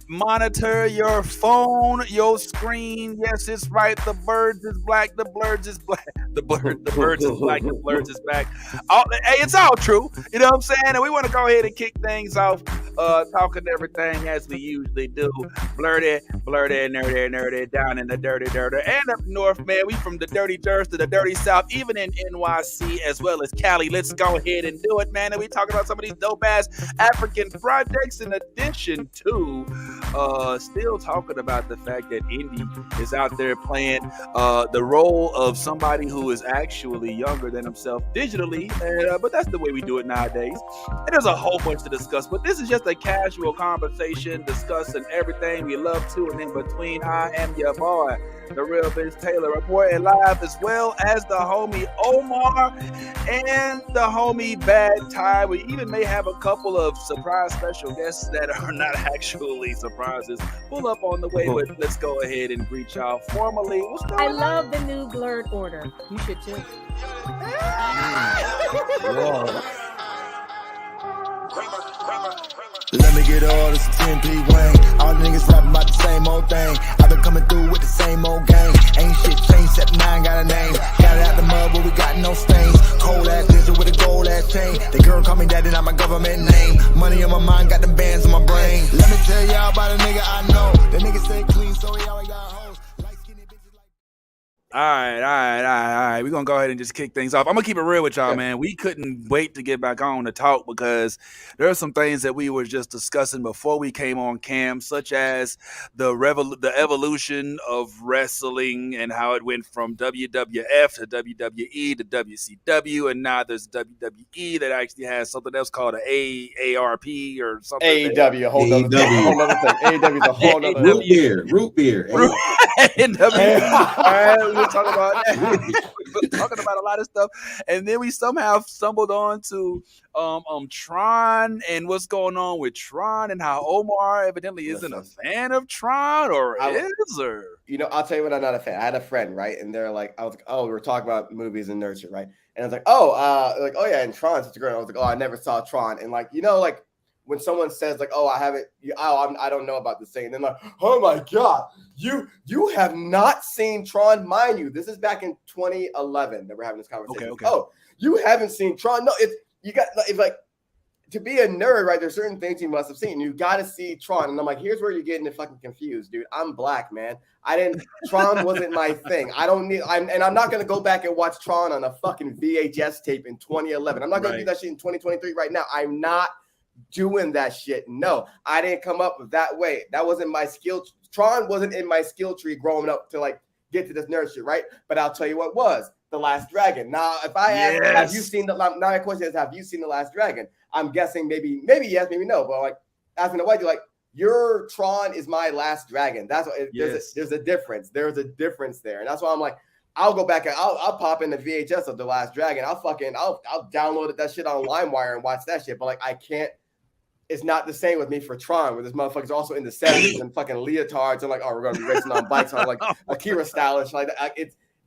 Monitor your phone, your screen. Yes, it's right. The birds is black. The blurs is black. The birds is black. The blurs is back. Hey, it's all true. You know what I'm saying? And we want to go ahead and kick things off, talking everything as we usually do. Blurty, blurty, nerdy, nerdy, down in the dirty, dirty, and up north, man. We from the dirty dirt to the dirty south, even in NYC as well as Cali. Let's go ahead and do it, man. And we talking about some of these dope ass African projects in addition to still talking about the fact that Indy is out there playing the role of somebody who is actually younger than himself digitally, but that's the way we do it nowadays. And there's a whole bunch to discuss, but this is just a casual conversation discussing everything we love to and in between. I am your boy, the real Vince Taylor, reporting live, as well as the homie Omar and the homie Bad Ty. We even may have a couple of surprise special guests that are not actually surprises. Pull up on the way, but let's go ahead and greet y'all formally. What's going I on? love the new blurred order. You should too. Let me get all this 10P Wayne. All the niggas rapping about the same old thing. I've been coming through with the same old gang. Ain't shit changed except now I ain't got a name. Got it out the mud, but we got no stains. Cold ass nigga with a gold ass chain. The girl call me daddy, not my government name. Money on my mind, got them bands on my brain. Let me tell y'all about a nigga I know. The nigga stay clean, so he always got hoes. Light skinny bitches like. All right. We're gonna go ahead and just kick things off. I'm gonna keep it real with y'all, man. We couldn't wait to get back on to talk because there are some things that we were just discussing before we came on cam, such as the evolution of wrestling and how it went from WWF to WWE to WCW, and now there's WWE that actually has something else called an AARP or something. AEW, a whole other thing. AEW is a whole other root beer. We were talking about that. We were talking about a lot of stuff, and then we somehow stumbled on to Tron and what's going on with Tron and how Omar evidently isn't a fan of Tron, or is there? You know, I'll tell you what, I'm not a fan. I had a friend, right? And they're like, I was like, oh, we were talking about movies and nurture, right? And I was like, oh yeah, and Tron's such a great. I was like, oh, I never saw Tron, and like, you know, like when someone says like, oh, I haven't, I don't know about this thing, and then like, oh my god, you have not seen Tron, mind you, this is back in 2011 that we're having this conversation. Okay. Oh, you haven't seen Tron? No, it's like to be a nerd, right? There's certain things you must have seen. You got to see Tron, and I'm like, here's where you're getting it fucking confused, dude. I'm black, man. Tron wasn't my thing. I'm not gonna go back and watch Tron on a fucking VHS tape in 2011. I'm not gonna do that shit in 2023 right now. I'm not doing that shit. No, I didn't come up with that way. That wasn't my skill. Tron wasn't in my skill tree growing up to like get to this nerd shit, right? But I'll tell you what was The Last Dragon. Now, if I ask, have you seen now my question is, have you seen The Last Dragon? I'm guessing maybe yes, maybe no. But like asking the white, you're like, your Tron is my Last Dragon. That's what there's a difference. There's a difference there, and that's why I'm like, I'll go back and I'll pop in the VHS of The Last Dragon. I'll download that shit on LimeWire and watch that shit. But like, I can't. It's not the same with me for Tron, where this motherfucker's also in the 70s and fucking leotards and like, oh, we're gonna be racing on bikes on like Akira stylish. Like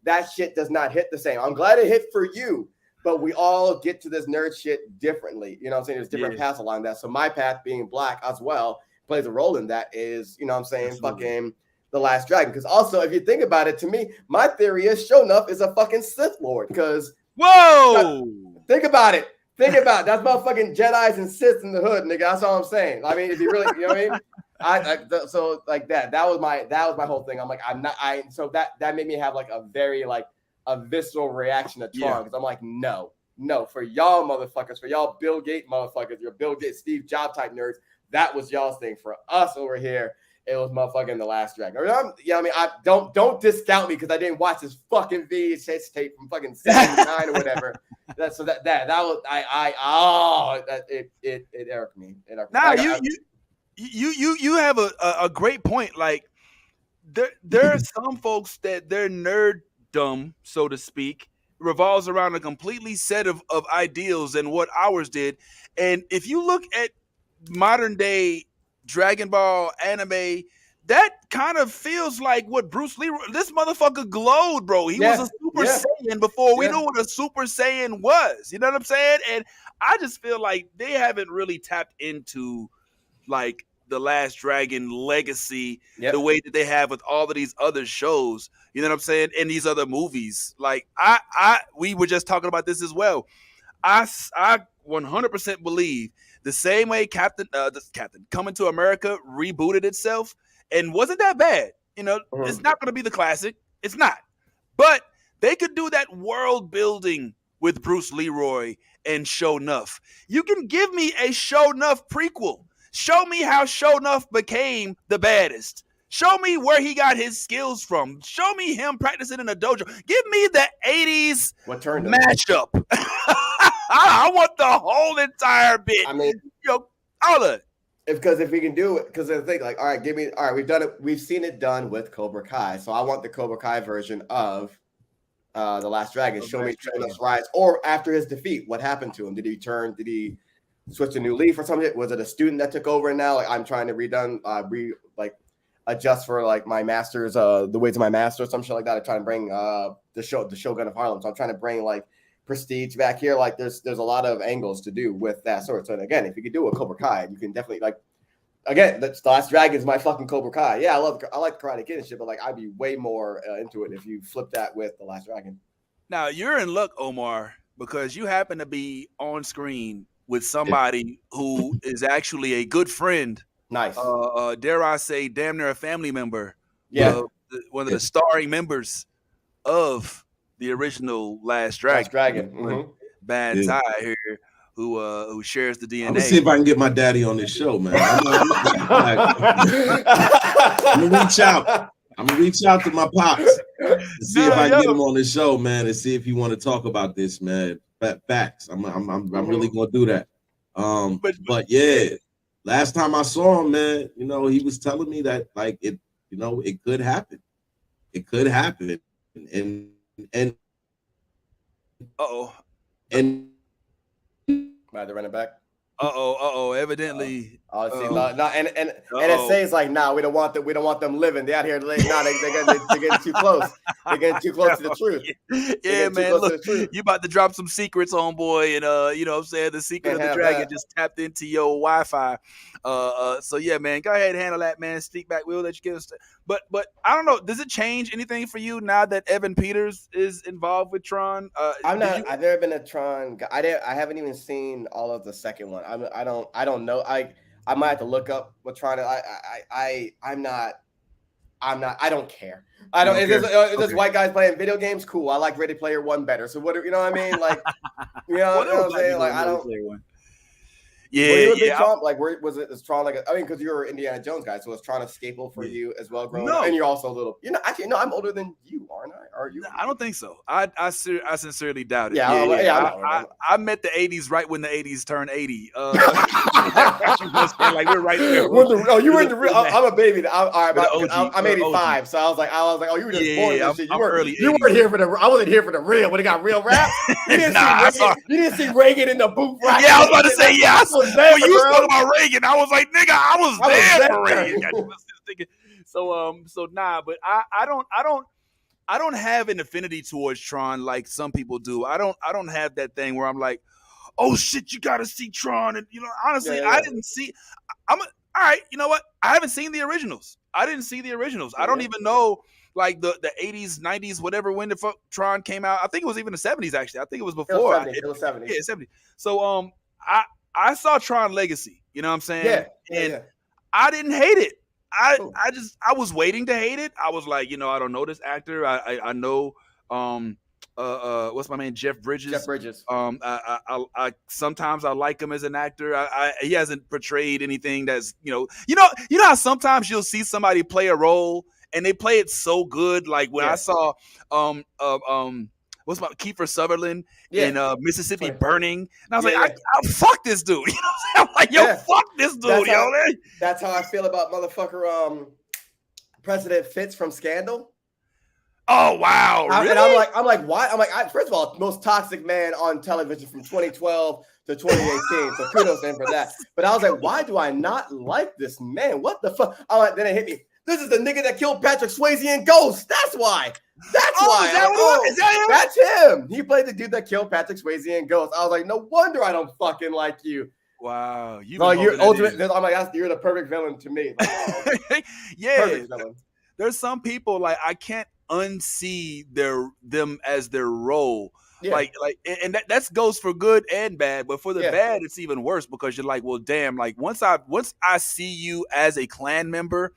that shit does not hit the same. I'm glad it hit for you, but we all get to this nerd shit differently. You know what I'm saying? There's different paths along that. So my path being black as well plays a role in that is, you know what I'm saying, fucking The Last Dragon. Because also, if you think about it, to me, my theory is sure enough is a fucking Sith Lord. Because think about it. Think about it. That's motherfucking Jedis and Siths in the hood, nigga. That's all I'm saying. I mean, if you really, you know what I mean? So like that was my whole thing. I'm like, so that made me have like a very like a visceral reaction to Tron because I'm like, no, for y'all motherfuckers, for y'all Bill Gates motherfuckers, your Bill Gates, Steve Jobs type nerds, that was y'all's thing. For us over here, it was motherfucking The Last Dragon. I mean, I don't discount me because I didn't watch this fucking VHS tape from fucking 79 or whatever. That was it irked me. Now you have a great point. Like there are some folks that their nerddom, so to speak, revolves around a completely set of ideals and what ours did. And if you look at modern day Dragon Ball anime, that kind of feels like what Bruce Lee. This motherfucker glowed, bro. He was a Super Saiyan before we knew what a Super Saiyan was. You know what I'm saying? And I just feel like they haven't really tapped into like the Last Dragon legacy Yep. the way that they have with all of these other shows. You know what I'm saying? And these other movies. Like we were just talking about this as well. I 100% believe the same way Captain Coming to America rebooted itself and wasn't that bad. You know, it's not going to be the classic. It's not. But they could do that world building with Bruce Leroy and Sho'nuff. You can give me a Sho'nuff prequel. Show me how Sho'nuff became the baddest. Show me where he got his skills from. Show me him practicing in a dojo. Give me the 80s matchup. I want the whole entire bit. I mean, all of it. Because if we can do it, because the thing, like, all right, we've done it, we've seen it done with Cobra Kai. So I want the Cobra Kai version of The Last Dragon. Show me Sho'nuff's rise, or after his defeat, what happened to him? Did he turn? Did he switch a new leaf or something? Was it a student that took over and now like I'm trying to adjust for like my master's, the ways of my master or some shit like that? I'm trying to bring the Shogun of Harlem. So I'm trying to bring like prestige back here. Like there's a lot of angles to do with that sort. So again, if you could do a Cobra Kai, you can definitely like, again, The Last Dragon is my fucking Cobra Kai. Yeah, I like Karate Kid and shit, but like I'd be way more into it if you flip that with The Last Dragon. Now you're in luck, Omar, because you happen to be on screen with somebody who is actually a good friend. Nice. Dare I say, damn near a family member. Yeah. One of the starring members of the original Last Dragon. Mm-hmm. Bad Ty here, who shares the DNA. I'm gonna see if I can get my daddy on this show, man. I'm gonna reach out. I'm gonna reach out to my pops and see if I can get him on this show, man, and see if he want to talk about this, man. Facts. I'm really gonna do that. But yeah, last time I saw him, man, you know, he was telling me that like it, you know, it could happen. It could happen, and and by the running back. Evidently. And NSA is like, nah, we don't want them living. They out here late. Nah, they're getting too close. They're getting too close to the truth. Yeah, man. Look, you about to drop some secrets, homeboy, and you know what I'm saying? The secret of the dragon just tapped into your Wi-Fi. So yeah, man, go ahead and handle that, man. Speak back. We'll let you get us. But I don't know. Does it change anything for you now that Evan Peters is involved with Tron? I've never been a Tron guy. I haven't even seen all of the second one. I don't know. I might have to look up what Tron. I don't care. I don't. If there's white guys playing video games, cool. I like Ready Player One better. So what? You know what I mean? Like, you know what I'm saying? Like I don't. Yeah. Tron, like, where was it? Is Tron like? I mean, because you're an Indiana Jones guy, so is Tron a staple for you as well? Growing up? And you're also a little. You know, actually, no, I'm older than you, aren't I? Are you? No, I don't think so. I sincerely doubt it. Yeah. I met the '80s right when the '80s turned 80. Like we're right there. You were in the real. I'm a baby. I'm 85, so I was like, oh, you were just born. I'm early. You weren't here for the. I wasn't here for the real. When it got real rap, you didn't see Reagan in the booth. Right? Yeah, I was about to say yes. When you was talking about Reagan, I was like, nigga, I was there for Reagan. So nah, but I don't have an affinity towards Tron like some people do. I don't have that thing where I'm like, oh shit, you gotta see Tron. And you know, honestly, I didn't see. All right, you know what? I haven't seen the originals. I didn't see the originals. I don't even know like the 80s, 90s, whatever, when the fuck Tron came out. I think it was even the 70s, actually. I think it was before. It was 70s. Yeah, 70s. So I saw Tron Legacy, you know what I'm saying? And I didn't hate it. I was waiting to hate it. I was like, you know, I don't know this actor. I know what's my man, Jeff Bridges. I sometimes I like him as an actor. He hasn't portrayed anything that's, you know how sometimes you'll see somebody play a role and they play it so good. Like when I saw what's my Kiefer Sutherland in Mississippi Burning, and I was like, I fuck this dude. You know what I'm saying? I'm like, yo, fuck this dude, That's how I feel about motherfucker President Fitz from Scandal. Oh wow! Really? And I'm like, why? First of all, most toxic man on television from 2012 to 2018. So kudos to him for that. But I was like, why do I not like this man? What the fuck? Then it hit me. This is the nigga that killed Patrick Swayze in Ghost. That's why. That's why. Is that him? That's him. He played the dude that killed Patrick Swayze in Ghost. I was like, no wonder I don't fucking like you. Wow, you've No, been you're holding that ultimate. in. I'm like, you're the perfect villain to me. Like, Yeah, perfect villain. there's some people like I can't unsee them as their role. Yeah. And that goes for good and bad, but for the Yeah. bad, it's even worse because you're like, well, damn, like once I see you as a clan member,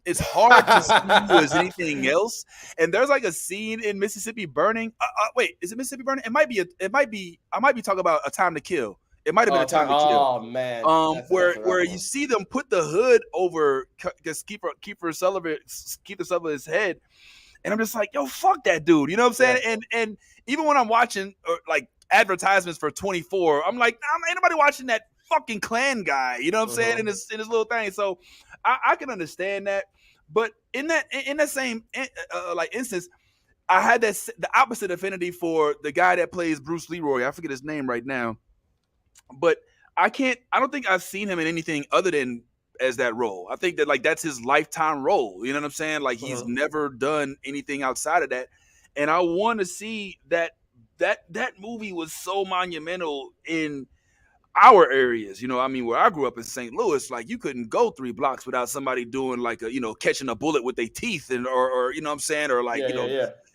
it's hard to see you as anything else. And there's like a scene in Mississippi Burning. Wait, is it Mississippi Burning? It might be. I might be talking about A Time to Kill. It might have been A Time to Kill. Oh man. Where you see them put the hood over because Kiefer Sutherland's head, and I'm just like, yo, fuck that dude. You know what I'm saying? Yeah. And even when I'm watching like advertisements for 24, I'm like, ain't nobody watching that fucking Klan guy. You know what I'm saying? In his little thing. So I can understand that, but in that same like instance, I had the opposite affinity for the guy that plays Bruce Leroy. I forget his name right now, but I don't think I've seen him in anything other than as that role. I think that like that's his lifetime role. You know what I'm saying? Like he's never done anything outside of that. And I want to see that movie was so monumental in our areas. You know, I mean, where I grew up in St. Louis, like you couldn't go 3 blocks without somebody doing like catching a bullet with their teeth and or you know what I'm saying, or like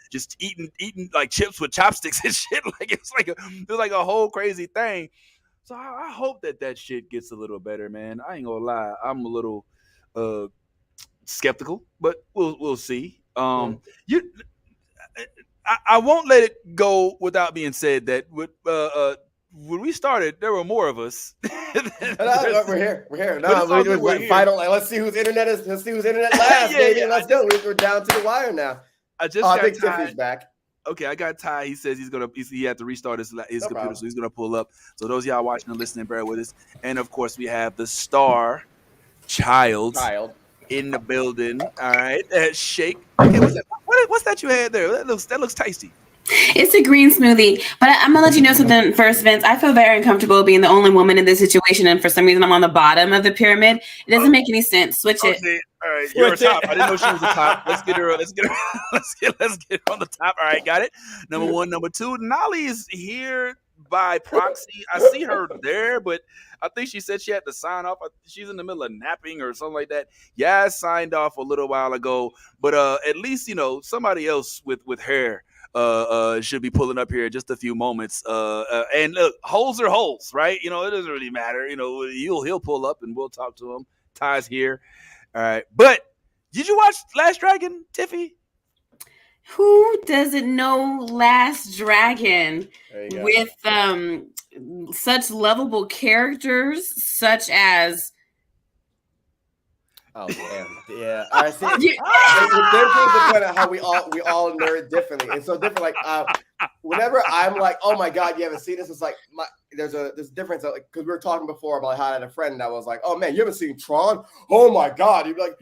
just eating like chips with chopsticks and shit. Like it's like a whole crazy thing. So I hope that shit gets a little better, man. I ain't gonna lie, I'm a little skeptical, but we'll see. I won't let it go without being said that when we started, there were more of us. We're here. No, we're here. Final. Let's see whose internet is. Let's see whose internet last, baby. Let's go. We're down to the wire now. I think Tiffy's back. Okay, I got Ty. He says he had to restart his computer, so he's gonna pull up. So those of y'all watching and listening, bear with us. And of course, we have the star child in the building. All right, Shake. Okay, what's that you had there? That looks tasty. It's a green smoothie, but I'm gonna let you know something first, Vince. I feel very uncomfortable being the only woman in this situation, and for some reason, I'm on the bottom of the pyramid. It doesn't make any sense. Switch it. All right, you're on top. I didn't know she was the top. Let's get her. Let's get her on the top. All right, got it. Number 1, number 2. Nolly is here by proxy. I see her there, but I think she said she had to sign off. She's in the middle of napping or something like that. Yeah, I signed off a little while ago, but at least somebody else with hair should be pulling up here in just a few moments. And look, holes are holes, right? It doesn't really matter. He'll pull up and we'll talk to him. Ty's here. All right. But did you watch Last Dragon, Tiffy? Who doesn't know Last Dragon with such lovable characters such as Oh damn! Yeah, I see. There's the point of how we all nerd differently, and so different. Like, whenever I'm like, "Oh my god, you haven't seen this," it's like there's a difference. Like, because we were talking before about how I had a friend that was like, "Oh man, you haven't seen Tron? Oh my god!" You'd be like,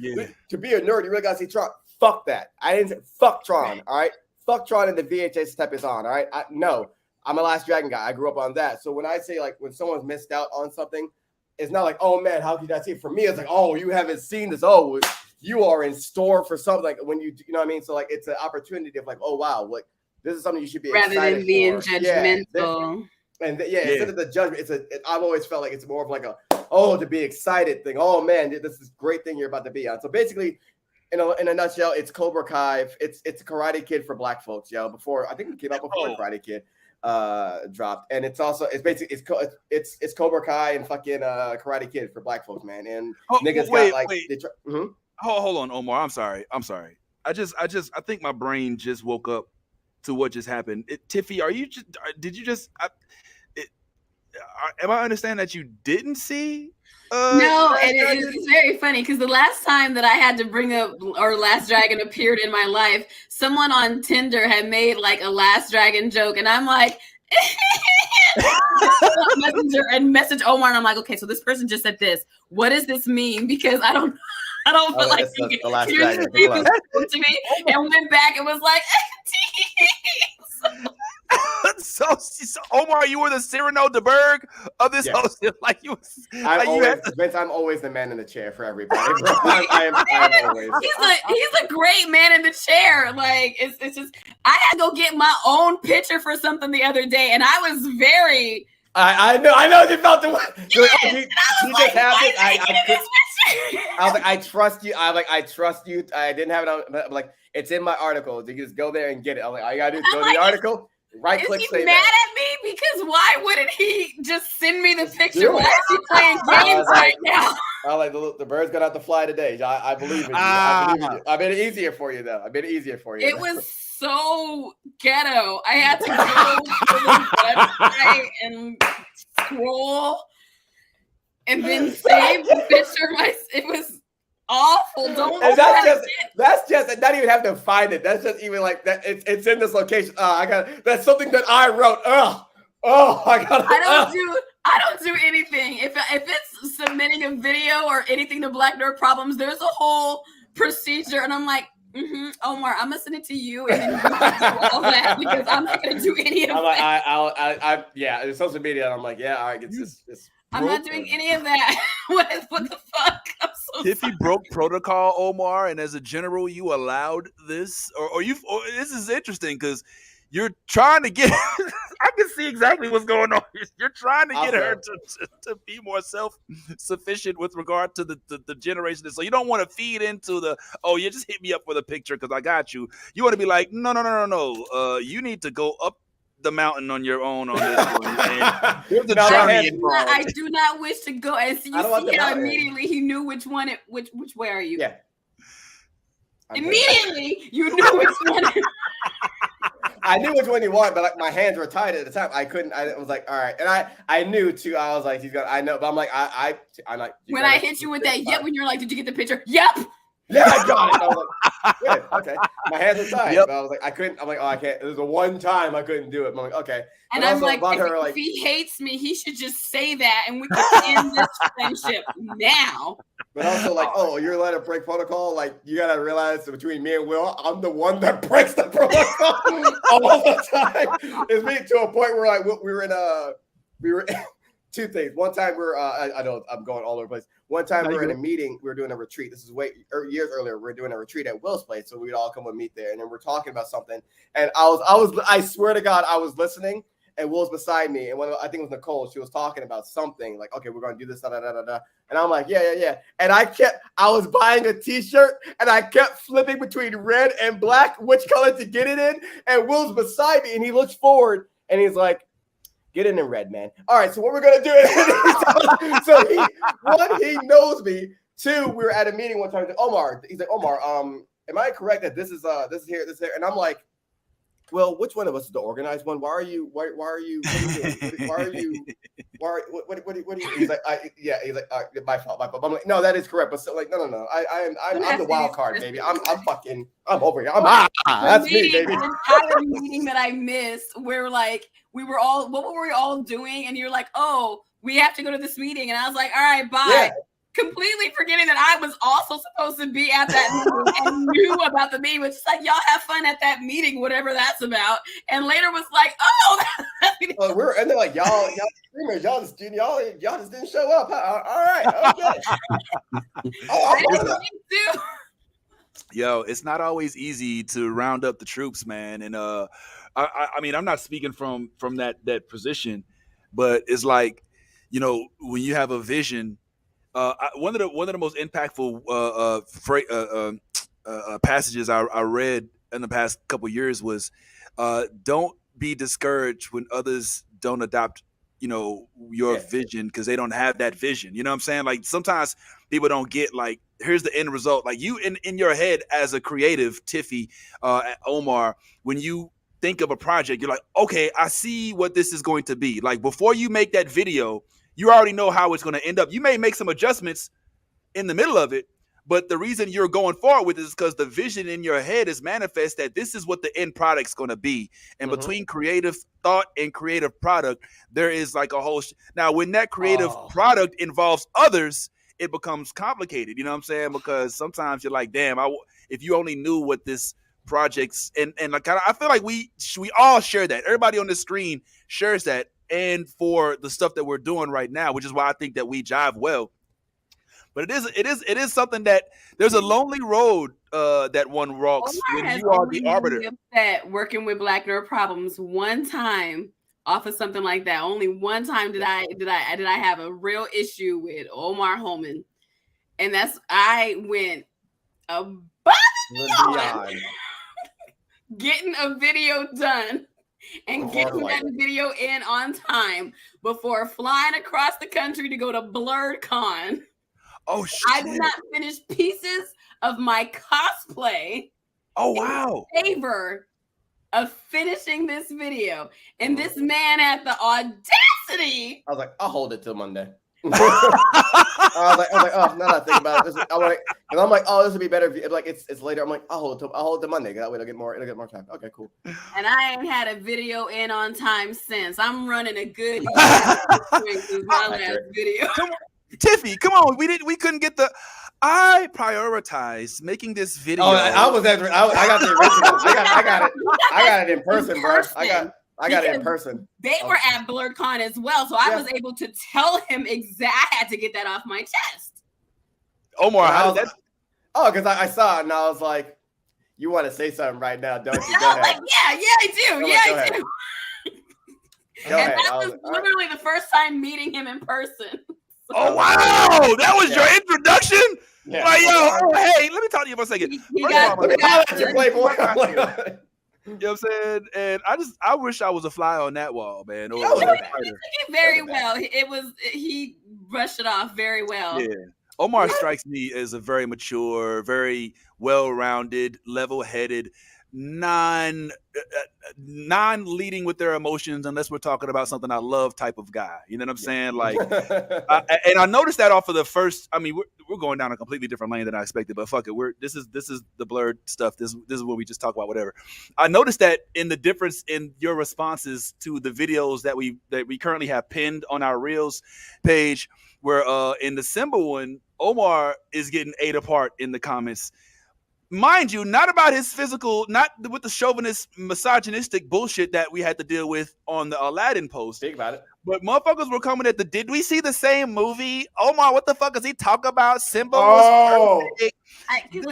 "To be a nerd, you really gotta see Tron." Fuck that. I didn't say fuck Tron. All right, fuck Tron and the VHS step is on. All right, no, I'm a Last Dragon guy. I grew up on that. So when I say like when someone's missed out on something. It's not like, oh man, how could I see it? For me, it's like, oh, you haven't seen this. Oh, you are in store for something. Like when you know what I mean? So like, it's an opportunity of like, oh wow, like this is something you should be rather excited than being for. judgmental. Instead of the judgment, I've always felt like it's more of like to be excited thing. Oh man, this is a great thing you're about to be on. So basically, in a nutshell, it's Cobra Kai. It's a Karate Kid for Black folks. Before I think it came out before Karate Kid dropped, and it's basically it's Cobra Kai and fucking Karate Kid for Black folks, man. And niggas got like hold on, Omar. I'm sorry. I think my brain just woke up to what just happened. Tiffy, am I understand that you didn't see? No, and it's very funny because the last time that I had to bring up or Last Dragon appeared in my life, someone on Tinder had made like a Last Dragon joke, and I'm like, message Omar, and I'm like, okay, so this person just said this. What does this mean? Because I don't feel like the Last Dragon to me, and went back and was like, so Omar, you were the Cyrano de Berg of this host. Like you, Vince, I'm always the man in the chair for everybody. Bro. I am always. He's a great man in the chair. Like it's just I had to go get my own picture for something the other day, and I was very I know you felt the way. You're like, oh, you just have this. I was like, I trust you. I trust you. I didn't have it on. I'm like, it's in my article. You can just go there and get it. I'm like, all you gotta do is go to the article, right click, is say he mad that. at me? Because why wouldn't he just send me the picture? Why is he playing games right now? I like the bird's gonna have to fly today. I believe in you. I believe in you. I made it easier for you though. It was so ghetto. I had to go to the website and scroll and then save the picture. It was awful. And that's just not even have to find it. That's just even like that. It's in this location. That's something that I wrote. I don't do anything. If it's submitting a video or anything to Black Nerd Problems, there's a whole procedure, and I'm like, Omar, I'm gonna send it to you, and then you can do all that because I'm not gonna do any of that. Yeah, it's social media. And I'm like, yeah, all right, it's this. I'm not doing any of that. What the fuck? I'm so If you broke protocol, Omar, and as a general, you allowed this, or this is interesting because you're trying to get. I can see exactly what's going on. You're trying to get her to be more self-sufficient with regard to the generation. So you don't want to feed into you just hit me up for the picture because I got you. You want to be like, no. You need to go up the mountain on your own on this one. There's a journey involved. I do not wish to go. And see how immediately he knew which way are you? Yeah. Immediately you knew which one. I knew which one he wanted, but like my hands were tied at the time. I couldn't. I was like, all right, and I knew too. I was like, he's got. I know, but I'm like, I'm like. When I hit you with that, yep. When you're like, did you get the picture? Yep. Yeah, I got it. I was like, good, okay. My hands were tied. Yep. But I was like, I couldn't. I'm like, oh, I can't. It was the one time I couldn't do it. I'm like, okay. And I'm like, if he hates me, he should just say that, and we can end this friendship now. But also, like, you're allowed to break protocol. Like, you gotta realize that between me and Will, I'm the one that breaks the protocol all the time. It's me to a point where like we were two things. One time I know I'm going all over the place. One time we were in a meeting. We were doing a retreat. This is years earlier. We were doing a retreat at Will's place, so we'd all come and meet there. And then we're talking about something. And I swear to God, I was listening. And Will's beside me, and I think it was Nicole. She was talking about something like, "Okay, we're gonna do this, da da da da." And I'm like, "Yeah." And I was buying a T-shirt, and I kept flipping between red and black, which color to get it in. And Will's beside me, and he looks forward, and he's like, "Get it in red, man." All right, so what we're gonna do? So he knows me. Two, we were at a meeting one time. He's like, Omar, am I correct that this is here? And I'm like, well, which one of us is the organized one? Why are you? What are you? He's like, he's like, my fault. I'm like, no, that is correct. But so, like, no. I'm the wild card, baby. I'm over here. That's me, baby. The entire meeting that I missed, where like what were we all doing? And you're like, oh, we have to go to this meeting, and I was like, all right, bye. Yeah. Completely forgetting that I was also supposed to be at that meeting and knew about the meeting, which is like, y'all have fun at that meeting, whatever that's about. And later was like, and they're like, y'all streamers, y'all just didn't show up. Huh? All right, okay. Yo, it's not always easy to round up the troops, man. And I mean, I'm not speaking from that position, but it's like, when you have a vision. One of the most impactful passages I read in the past couple of years was, don't be discouraged when others don't adopt, your vision because they don't have that vision. You know what I'm saying? Like sometimes people don't get like, here's the end result. Like you in your head as a creative, Tiffy, Omar, when you think of a project, you're like, okay, I see what this is going to be. Like before you make that video, you already know how it's going to end up. You may make some adjustments in the middle of it, but the reason you're going forward with it is because the vision in your head is manifest that this is what the end product's going to be. And between creative thought and creative product, there is like a whole now when that creative product involves others, it becomes complicated. You know what I'm saying? Because sometimes you're like, damn, if you only knew what this project's and like I feel like we all share that. Everybody on the screen shares that. And for the stuff that we're doing right now, which is why I think that we jive well. But it is something that there's a lonely road that one walks when you are the arbiter. Upset working with Black Nerd Problems one time off of something like that. Only one time did I have a real issue with Omar Holman, and that's I went above and beyond getting a video done and getting that video in on time before flying across the country to go to BlerdCon. Oh shit! I did not finish pieces of my cosplay. Oh wow! In favor of finishing this video, and this man had the audacity. I was like, I'll hold it till Monday. I was like, oh, now that I think about it, I'm like, oh, this would be better if like it's later. I'm like, I'll hold it till Monday. That way it'll get more time. Okay, cool. And I ain't had a video in on time since. I'm running a good year. My last video. Tiffy, come on. We couldn't get the. I prioritized making this video. Oh, I was at. I got the original. I got it in person, bro. I got it in person. They were at BlerdCon as well, so I was able to tell him exactly. I had to get that off my chest. Omar, how did that? Oh, because I saw it and I was like, "You want to say something right now, don't you?" I was like, "Yeah, I do. That was literally the first time meeting him in person. Oh wow, that was your introduction. Yeah. Like, hey, let me talk to you for a second. Let me holler at you, Playboy. You know what I'm saying? And I wish I was a fly on that wall, man. He took it very well. He brushed it off very well. Yeah. Omar strikes me as a very mature, very well-rounded, level-headed, non-leading with their emotions unless we're talking about something I love type of guy. You know what I'm saying? Like, and I noticed that off of the first. I mean, we're going down a completely different lane than I expected, but fuck it. This is the blurred stuff. This is what we just talk about. Whatever. I noticed that in the difference in your responses to the videos that we currently have pinned on our Reels page, where in the Simba one, Omar is getting ate apart in the comments. Mind you, not about his physical, not with the chauvinist, misogynistic bullshit that we had to deal with on the Aladdin post. Think about it. But motherfuckers were coming at did we see the same movie? Omar, what the fuck is he talking about? Simba was perfect. Did you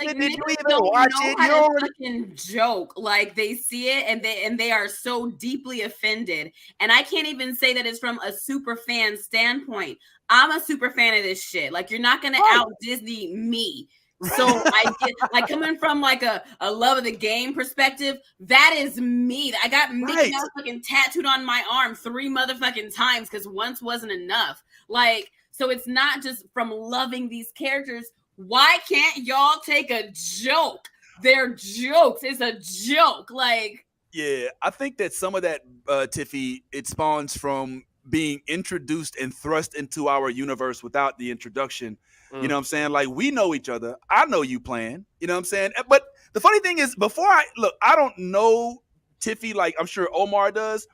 even watch it? You don't fucking joke. Like, they see it and they are so deeply offended. And I can't even say that it's from a super fan standpoint. I'm a super fan of this shit. Like, you're not gonna out Disney me. So I get, like, coming from like a love of the game perspective, that is me. I got Mickey Mouse fucking tattooed on my arm 3 motherfucking times because once wasn't enough. Like, so it's not just from loving these characters. Why can't y'all take a joke? They're jokes. It's a joke. Like, yeah, I think that some of that, Tiffy, it spawns from being introduced and thrust into our universe without the introduction. You know what I'm saying? Like, we know each other. I know you playing. You know what I'm saying? But the funny thing is, I don't know Tiffy like I'm sure Omar does.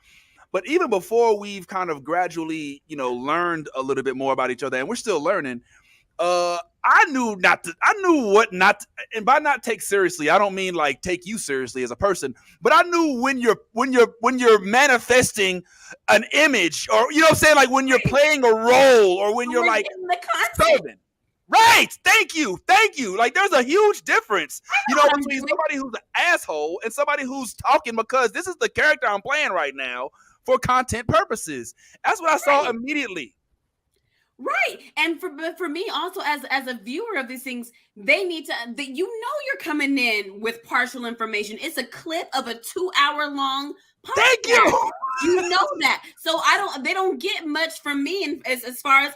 But even before we've kind of gradually, learned a little bit more about each other, and we're still learning, I knew what not to, and by not take seriously, I don't mean like take you seriously as a person, but I knew when you're manifesting an image, or you know what I'm saying, like when you're playing a role, or when you're like serving. Right. Thank you. Like, there's a huge difference, between somebody who's an asshole and somebody who's talking because this is the character I'm playing right now for content purposes. That's what I saw immediately. Right. And for me also as a viewer of these things, they need to, you're coming in with partial information. It's a clip of a 2-hour-long podcast. Thank you. You know that. So they don't get much from me as far as,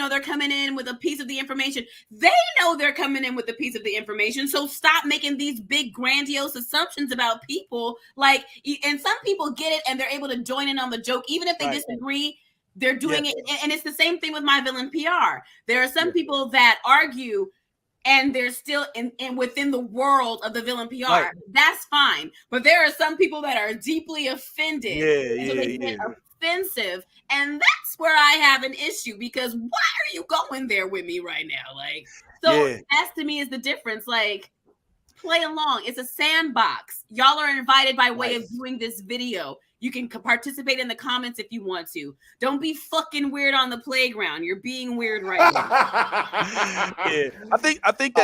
they're coming in with a piece of the information. They know they're coming in with a piece of the information. So stop making these big grandiose assumptions about people. Like, and some people get it and they're able to join in on the joke, even if they disagree. They're doing it. And it's the same thing with my villain PR. There are some people that argue and they're still in within the world of the villain PR. Right. That's fine. But there are some people that are deeply offended. So they get offensive. And that's where I have an issue, because why are you going there with me right now? Like, so that to me is the difference. Like, play along. It's a sandbox. Y'all are invited by way of doing this video. You can participate in the comments if you want to. Don't be fucking weird on the playground. You're being weird right now. Yeah, I think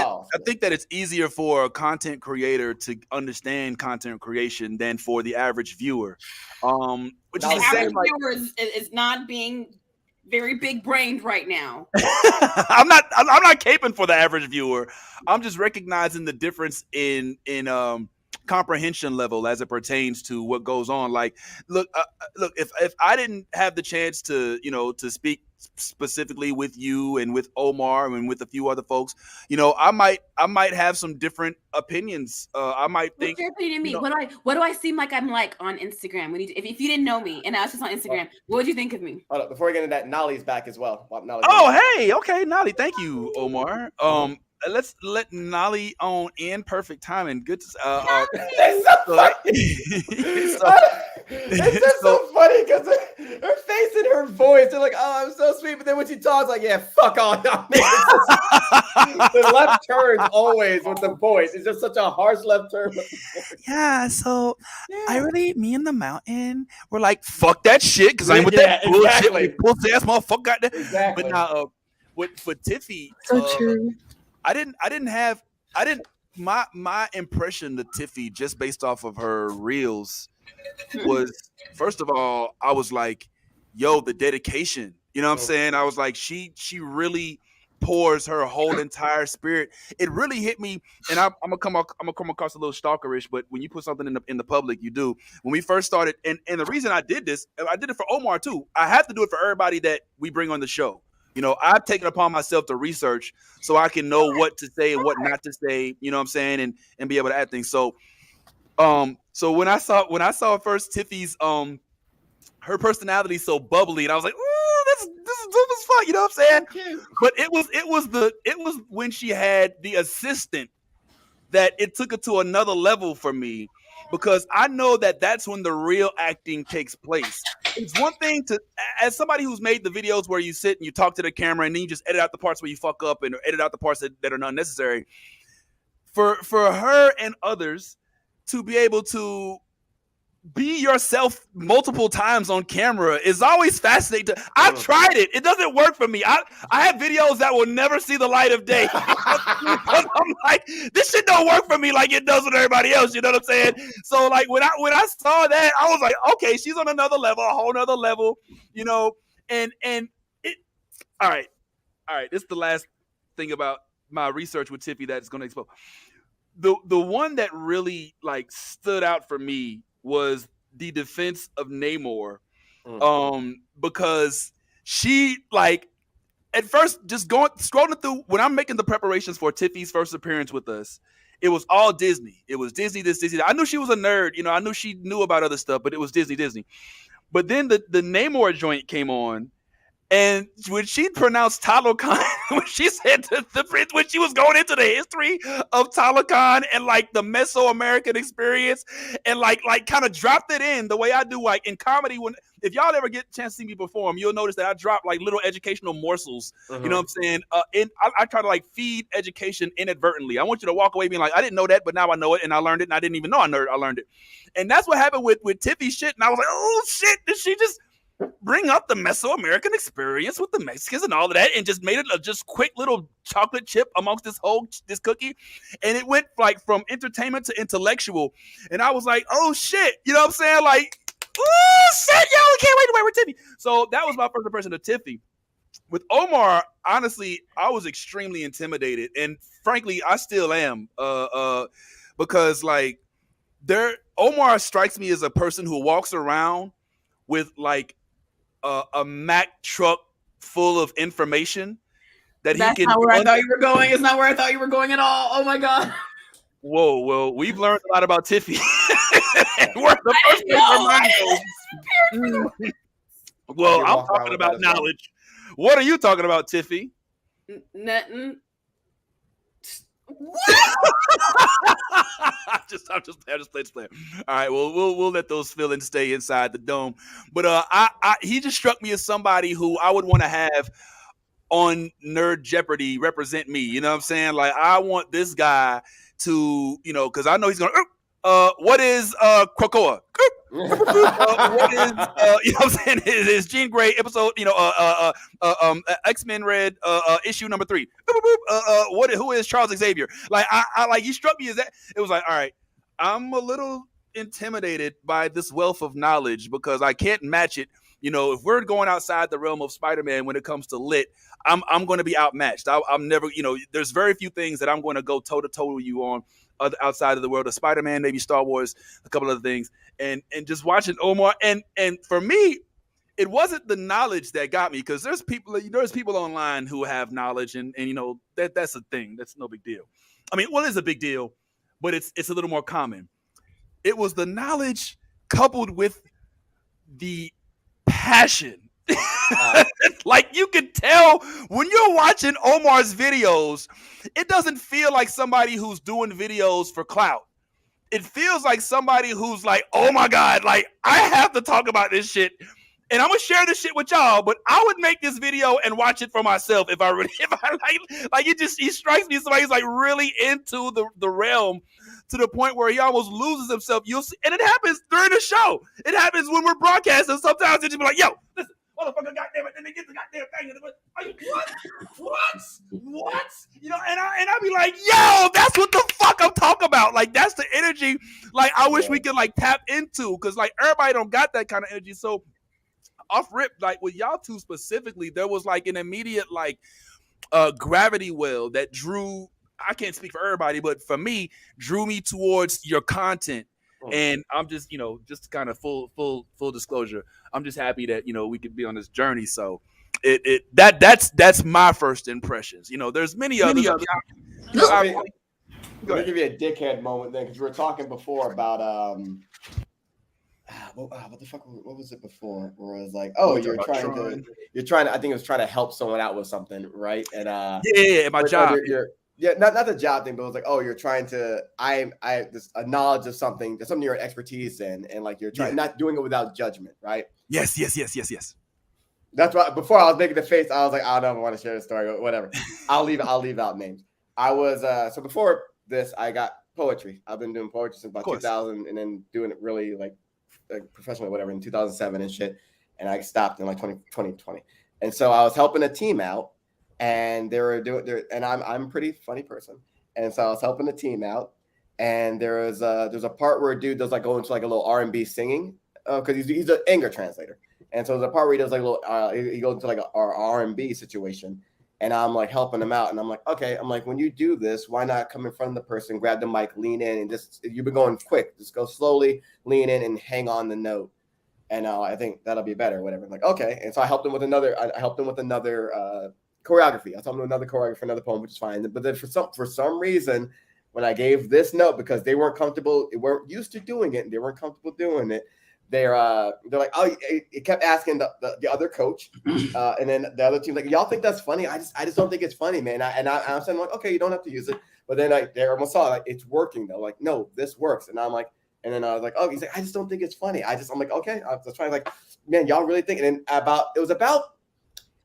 that it's easier for a content creator to understand content creation than for the average viewer. Which The is the average same. Like, viewer is not being very big brained right now. I'm not caping for the average viewer. I'm just recognizing the difference in comprehension level as it pertains to what goes on. Like, look, if I didn't have the chance to to speak specifically with you and with Omar and with a few other folks, I might have some different opinions. I might think. What's your opinion of me? What do I seem like I'm like on Instagram? If you didn't know me and I was just on Instagram, what would you think of me? Hold up, before we get into that, Nolly's back as well. Hey, okay, Nolly, thank you, Omar. Let's let Nolly on in perfect timing. Good to It's so funny. It's just so funny because her face and her voice, they're like, oh, I'm so sweet. But then when she talks, like, yeah, fuck all y'all niggas. The left turns always with the voice. It's just such a harsh left turn. Yeah, so me and the mountain were like, fuck that shit, because I'm with that bullshit. Exactly. Pussy ass motherfucker got that. Exactly. But now, for Tiffy, So true. My impression of Tiffy just based off of her reels was, first of all, I was like, yo, the dedication. You know what I'm saying? I was like, she really pours her whole entire spirit. It really hit me, and I'm gonna come across a little stalkerish, but when you put something in the public, you do. When we first started, and the reason I did this, I did it for Omar too. I have to do it for everybody that we bring on the show. I've taken upon myself to research so I can know what to say and what not to say, you know what I'm saying, and be able to add things. So when I saw first Tiffy's her personality so bubbly, and I was like, ooh, this is fun, you know what I'm saying? But it was when she had the assistant that it took it to another level for me, because I know that that's when the real acting takes place. It's one thing to, as somebody who's made the videos where you sit and you talk to the camera and then you just edit out the parts where you fuck up and edit out the parts that are not necessary. For her and others to be able to be yourself multiple times on camera is always fascinating. I've tried it. It doesn't work for me. I have videos that will never see the light of day. I'm like, this shit don't work for me like it does with everybody else. You know what I'm saying? So like when I saw that, I was like, okay, she's on another level, a whole nother level, and it. All right. This is the last thing about my research with Tiffy that's going to expose. The one that really like stood out for me was the defense of Namor, because she, like, at first just scrolling through when I'm making the preparations for Tiffy's first appearance with us, it was all Disney. It was Disney, this, Disney. I knew she was a nerd, I knew she knew about other stuff, but it was Disney. But then the Namor joint came on, and when she pronounced Talokan, when she said the prince, when she was going into the history of Talokan and like the Mesoamerican experience, and like kind of dropped it in the way I do, like in comedy. If y'all ever get a chance to see me perform, you'll notice that I drop like little educational morsels. You know what I'm saying? I try to like feed education inadvertently. I want you to walk away being like, I didn't know that, but now I know it, and I learned it, and I didn't even know I learned it. And that's what happened with Tiffy's shit. And I was like, oh shit, did she just bring up the Mesoamerican experience with the Mexicans and all of that, and just made it a just quick little chocolate chip amongst this cookie, and it went like from entertainment to intellectual, and I was like, oh shit, you know what I'm saying? Like, oh shit, yo, we can't wait to work with Tiffy. So that was my first impression of Tiffy. With Omar, honestly, I was extremely intimidated, and frankly, I still am, because like Omar strikes me as a person who walks around with like a Mack truck full of information that That's he can. Not where I thought you were going. It's not where I thought you were going at all. Oh my god. Whoa, well, we've learned a lot about Tiffy. We're the first Well, I'm talking about knowledge. What are you talking about, Tiffy? Nothing. I just play. All right, well, we'll let those feelings stay inside the dome. But he just struck me as somebody who I would want to have on Nerd Jeopardy represent me. You know what I'm saying? Like, I want this guy to, because I know he's gonna What is Krakoa? What is you know what I'm saying? Is Jean Grey episode, X-Men Red issue number 3. Who is Charles Xavier? Like I like, you struck me as that. It was like, all right, I'm a little intimidated by this wealth of knowledge because I can't match it. You know, if we're going outside the realm of Spider-Man when it comes to lit, I'm going to be outmatched. I'm never, there's very few things that I'm going to go toe to toe with you on outside of the world of Spider-Man, maybe Star Wars, a couple other things, and just watching Omar, and for me, it wasn't the knowledge that got me, because there's people online who have knowledge, and that's a thing. That's no big deal. I mean, well, it's a big deal, but it's a little more common. It was the knowledge coupled with the passion. Like, you can tell when you're watching Omar's videos, it doesn't feel like somebody who's doing videos for clout. It feels like somebody who's like, oh my God, like, I have to talk about this shit, and I'm gonna share this shit with y'all, but I would make this video and watch it for myself if I like it. He strikes me as somebody who's like really into the realm, to the point where he almost loses himself. You'll see, and it happens during the show. It happens when we're broadcasting. Sometimes it just be like, yo, listen, motherfucker, goddamn it, then they get the goddamn thing. Are you what? And I be like, yo, that's what the fuck I'm talking about. Like, that's the energy. Like, I wish we could like tap into, because like everybody don't got that kind of energy. So off rip, like with y'all two specifically, there was like an immediate like gravity well that drew. I can't speak for everybody, but for me, drew me towards your content. And I'm just, just kind of full disclosure, I'm just happy that, we could be on this journey. So that's my first impressions. There's many others. Let me give you a dickhead moment then, because we were talking before about what the fuck? What was it before? Where it was like, oh, you're trying to. I think it was trying to help someone out with something, right? And my job. Not the job thing, but it was like, oh, you're trying to. I this a knowledge of something, that's something you're an expertise in, and like you're trying, not doing it without judgment, right? Yes. That's why before I was making the face, I was like, I don't know if I want to share the story, whatever. I'll leave out names. I was so before this, I got poetry. I've been doing poetry since about 2000, and then doing it really like professionally, whatever, in 2007 and shit. And I stopped in like 2020. And so I was helping a team out, and they were doing there, and I'm a pretty funny person. And so I was helping the team out, and there's a part where a dude does like go into like a little R&B singing, because he's an anger translator. And so there's a part where he does like a little he goes into like a R&B situation, and I'm like helping him out, and I'm like, okay, I'm like, when you do this, why not come in front of the person, grab the mic, lean in, and just, you've been going quick, just go slowly, lean in, and hang on the note, and I think that'll be better, whatever. I'm like, okay. And so I helped him with another choreography. I told him another choreography for another poem, which is fine. But then for some reason, when I gave this note, because they weren't comfortable, they weren't used to doing it, and they weren't comfortable doing it, they're like, oh, it kept asking the other coach, and then the other team like, y'all think that's funny? I just don't think it's funny, man. I'm saying like, okay, you don't have to use it, but then they almost saw like, it's working though. Like, no, this works, and I'm like, and then I was like, oh, he's like, I just don't think it's funny. I'm like, okay. I was trying like, man, y'all really think? And then it was about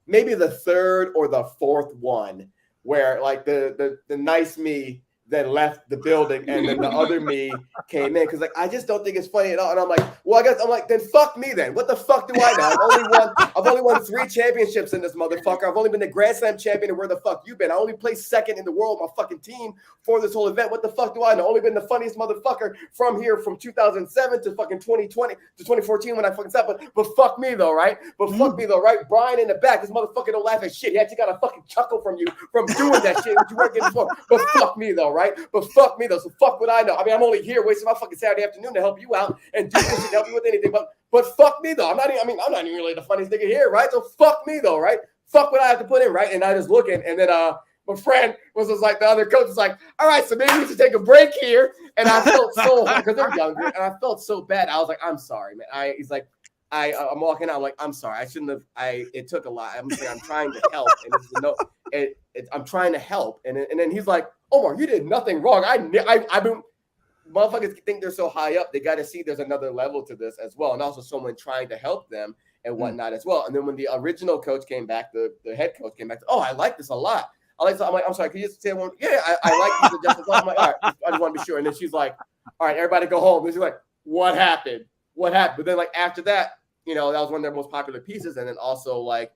maybe the third or the fourth one where like the nice me then left the building, and then the other me came in, because like, I just don't think it's funny at all. And I'm like, well, I guess I'm like, then fuck me then. What the fuck do I know? I've only won 3 championships in this motherfucker. I've only been the Grand Slam champion, and where the fuck you been? I only placed second in the world, my fucking team, for this whole event. What the fuck do I know? Only been the funniest motherfucker from 2007 to fucking 2020 to 2014 when I fucking stopped. But fuck me though, right? But fuck me though, right? Brian in the back, this motherfucker don't laugh at shit. He actually got a fucking chuckle from you from doing that shit, which you weren't getting before. But fuck me though, right? But fuck me though. So fuck what I know. I mean, I'm only here wasting my fucking Saturday afternoon to help you out and do this and help you with anything. But fuck me though. I'm not even really the funniest nigga here, right? So fuck me though, right? Fuck what I have to put in, right? And I just looking, and then my friend was like, the other coach was like, all right, so maybe we should take a break here. And I felt so, because they're younger, and I felt so bad. I was like, I'm sorry, man. He's like, I'm walking out, I'm like, I'm sorry. I shouldn't have. It took a lot. I'm trying to help, and I'm trying to help, and then he's like, Omar, you did nothing wrong. I've been. Motherfuckers think they're so high up, they got to see there's another level to this as well, and also someone trying to help them and whatnot as well. And then when the original coach came back, the head coach came back, oh, I like this a lot. I'm like, I'm sorry, can you just say one? Yeah, I like this adjustment. I'm like, all right, I just want to be sure. And then she's like, all right, everybody go home. He's like, what happened? What happened? But then like after that, that was one of their most popular pieces. And then also like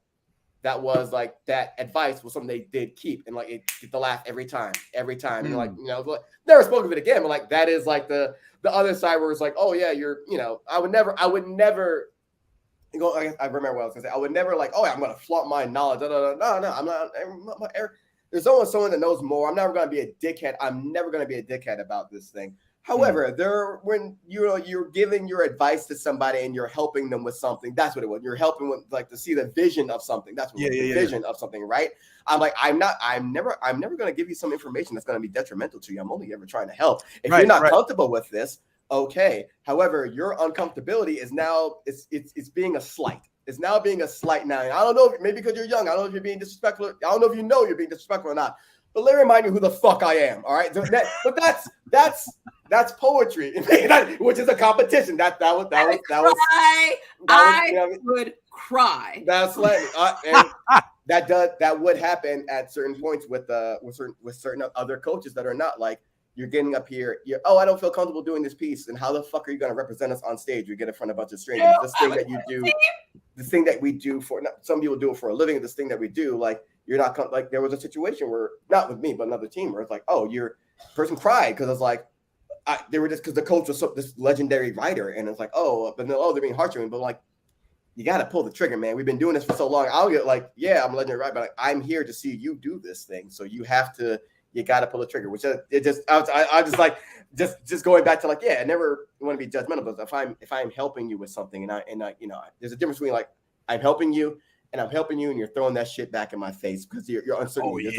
that was like that advice was something they did keep, and like it get the laugh every time. And like never spoke of it again. But like that is like the other side where it's like, oh yeah, I would never. I remember what I was gonna say. I would never like, oh, I'm gonna flaunt my knowledge. No, I'm not. There's always someone that knows more. I'm never gonna be a dickhead. I'm never gonna be a dickhead about this thing. However, when you're giving your advice to somebody and you're helping them with something, that's what it was. You're helping with like to see the vision of something. That's what the vision of something, right? I'm like, I'm never gonna give you some information that's gonna be detrimental to you. I'm only ever trying to help. If you're not comfortable with this, okay. However, your uncomfortability is now it's being a slight. It's now being a slight now. And I don't know, maybe because you're young. I don't know if you're being disrespectful. I don't know if you're being disrespectful or not. But let me remind you who the fuck I am. All right. But that's poetry, which is a competition. That would cry. That's like and that would happen at certain points with certain other coaches that are not like, you're getting up here. I don't feel comfortable doing this piece. And how the fuck are you going to represent us on stage? You get in front of a bunch of strangers. This thing that you do, the thing that we do some people do it for a living. This thing that we do, like you're not like there was a situation where not with me, but another team where it's like, oh, your person cried because it's like they were just because the coach was this legendary writer, and it's like, they're being heart-wrenching, but like you got to pull the trigger, man. We've been doing this for so long. I'll get like, yeah, I'm a legendary writer, but like, I'm here to see you do this thing, so you have to. You got to pull the trigger, which I just like just going back to like, I never want to be judgmental, but if I'm helping you with something and I there's a difference between like I'm helping you and you're throwing that shit back in my face because you're uncertain. There's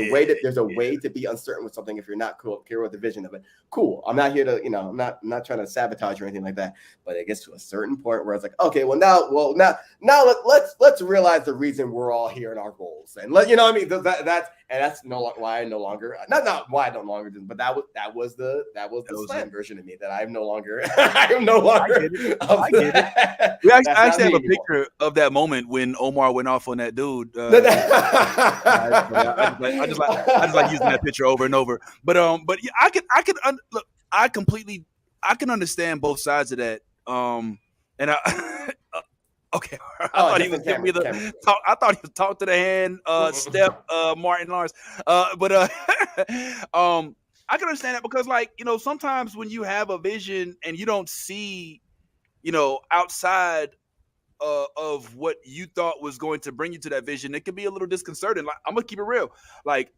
a way to be uncertain with something if you're not clear with the vision of it. Cool. I'm not here to, I'm not trying to sabotage or anything like that. But it gets to a certain point where it's like, okay, now let's realize the reason we're all here in our roles. And that's why I no longer not why I no longer do, but that was the slam version of me that I'm no longer I am no longer. I get it. We actually have a picture of that moment when Omar went off on that dude. I just like using that picture over and over. But yeah, I can understand both sides of that. And I okay. I thought he was giving me the talk. I thought he was talk to the hand, Steph, Martin Lawrence. But I can understand that because sometimes when you have a vision and you don't see, outside of what you thought was going to bring you to that vision, it can be a little disconcerting. Like, I'm gonna keep it real. Like,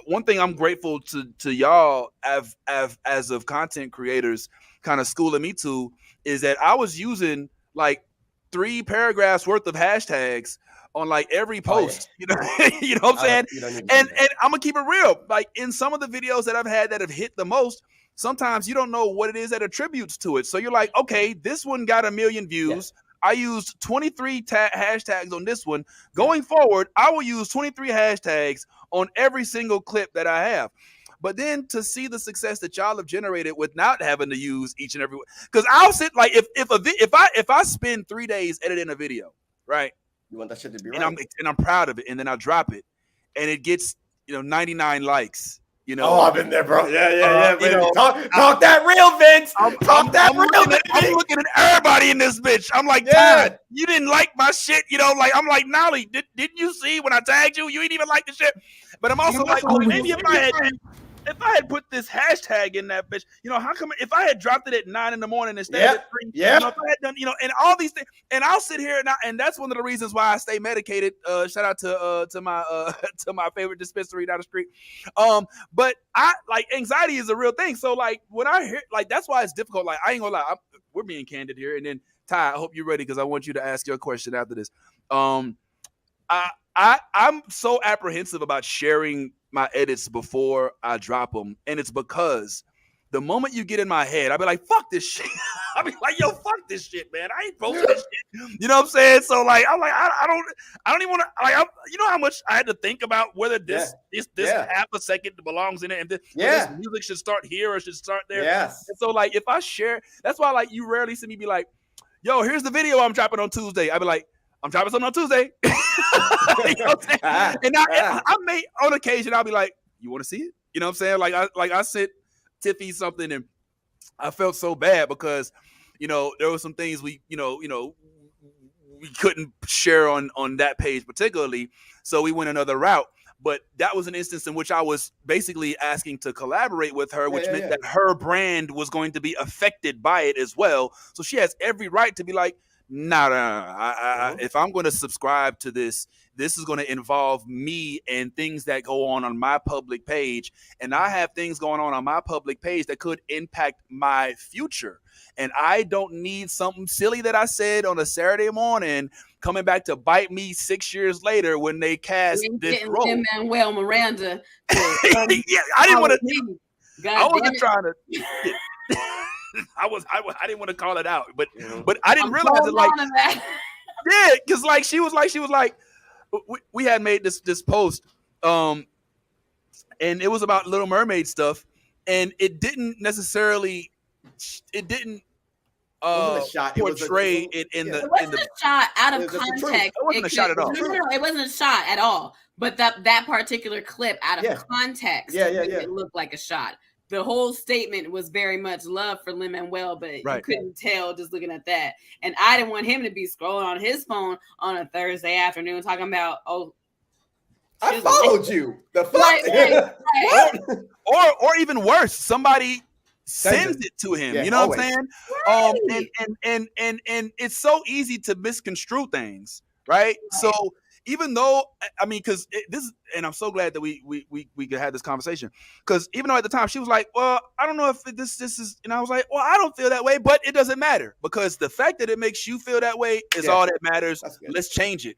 one thing I'm grateful to y'all as of content creators kind of schooling me to is that I was using like 3 paragraphs worth of hashtags on like every post. You know what I'm saying? And I'm gonna keep it real. Like in some of the videos that I've had that have hit the most, sometimes you don't know what it is that attributes to it. So you're like, okay, this one got 1 million views. Yeah. I used 23 hashtags on this one. Going forward, I will use 23 hashtags on every single clip that I have. But then to see the success that y'all have generated without having to use each and every one, because I'll sit like if I spend 3 days editing a video, right? You want that shit to be right, and I'm proud of it, and then I drop it, and it gets 99 likes. Oh, I've been there, bro. Yeah. Talk that real, Vince. I'm looking at everybody in this bitch. I'm like, Todd, you didn't like my shit. Like, I'm like, Nolly, didn't you see when I tagged you? You ain't even like the shit. But I'm also like, well, maybe if I had put this hashtag in that bitch, how come if I had dropped it at 9 a.m. instead of 3, if I had done, and all these things, and I'll sit here and that's one of the reasons why I stay medicated. Shout out to my favorite dispensary down the street. But I like anxiety is a real thing. So like when I hear like that's why it's difficult. Like I ain't gonna lie, we're being candid here. And then Ty, I hope you're ready because I want you to ask your question after this. I'm so apprehensive about sharing my edits before I drop them, and it's because the moment you get in my head, I'll be like, "Fuck this shit." I'll be like, "Yo, fuck this shit, man. I ain't posting this shit." You know what I'm saying? So like, I'm like, I don't even want to. Like, you know how much I had to think about whether this half a second belongs in it, and this music should start here or should start there. Yes. And so like, if I share, that's why like you rarely see me be like, "Yo, here's the video I'm dropping on Tuesday." I'll be like, "I'm dropping something on Tuesday." You know what I'm saying? And I may on occasion I'll be like, "You want to see it?" You know what I'm saying? Like I sent Tiffy something and I felt so bad because, there were some things we couldn't share on that page particularly, so we went another route. But that was an instance in which I was basically asking to collaborate with her, which meant that her brand was going to be affected by it as well. So she has every right to be like, nah. If I'm going to subscribe to this is going to involve me and things that go on my public page. And I have things going on my public page that could impact my future. And I don't need something silly that I said on a Saturday morning coming back to bite me 6 years later when they cast this role. Lin-Manuel Miranda. Yeah, I didn't want to. I wasn't trying to. I didn't want to call it out, but I didn't realize it. Like, yeah, because like she was like, we had made this post, and it was about Little Mermaid stuff, and it didn't necessarily. It didn't portray it in the. It wasn't a shot out of context. It wasn't a shot at all. No, it wasn't a shot at all. But that particular clip out of context, it looked like a shot. The whole statement was very much love for Lin-Manuel, but you couldn't tell just looking at that. And I didn't want him to be scrolling on his phone on a Thursday afternoon talking about, I followed you. The fuck? Right. Or even worse, somebody sends it to him. You know what I'm saying? And it's so easy to misconstrue things, right? So even though, I mean, because and I'm so glad that we could have this conversation, because even though at the time she was like, well, I don't know if this is, and I was like, well, I don't feel that way, but it doesn't matter, because the fact that it makes you feel that way is all that matters. Let's change it,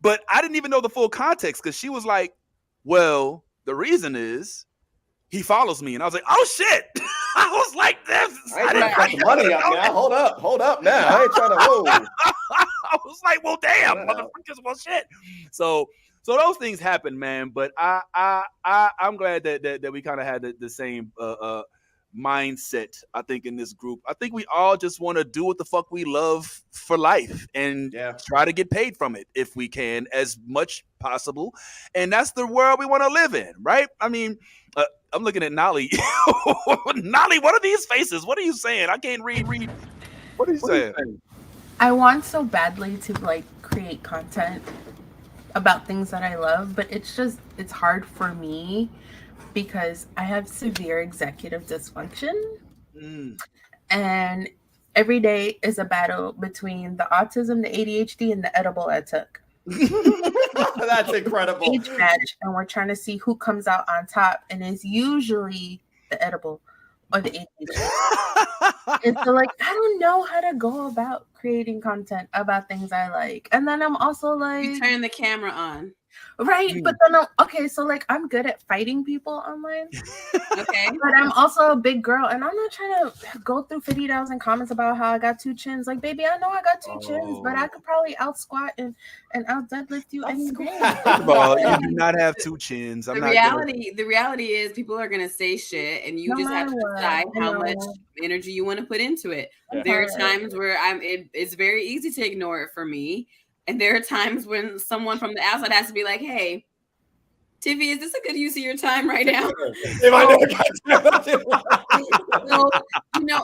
But I didn't even know the full context, because she was like, well, the reason is he follows me. And I was like, oh shit. I was like, this. I didn't put the money up now. Hold up now. I ain't trying to hold. I was like, well, damn, motherfuckers, well, shit. So those things happen, man. But I'm glad that we kind of had the same mindset, I think, in this group. I think we all just want to do what the fuck we love for life and try to get paid from it if we can, as much possible. And that's the world we want to live in, right? I mean, I'm looking at Nolly. Nolly, what are these faces? What are you saying? I can't read. What are you saying? I want so badly to create content about things that I love, but it's hard for me because I have severe executive dysfunction. And every day is a battle between the autism, the ADHD, and the edible I took. That's incredible. Age match, and we're trying to see who comes out on top, and it's usually the edible or the ADHD. And so I don't know how to go about creating content about things I like. And then I'm also like, you turn the camera on. Right, but then so I'm good at fighting people online. Okay, but I'm also a big girl, and I'm not trying to go through 50,000 comments about how I got 2 chins. Like, baby, I know I got 2 chins, but I could probably out squat and out deadlift you any day. First of all, you do not have 2 chins. The reality is people are gonna say shit, and you just have to decide how much energy you want to put into it. There are times where it's very easy to ignore it for me. And there are times when someone from the outside has to be like, hey, Tiffy, is this a good use of your time right now? So,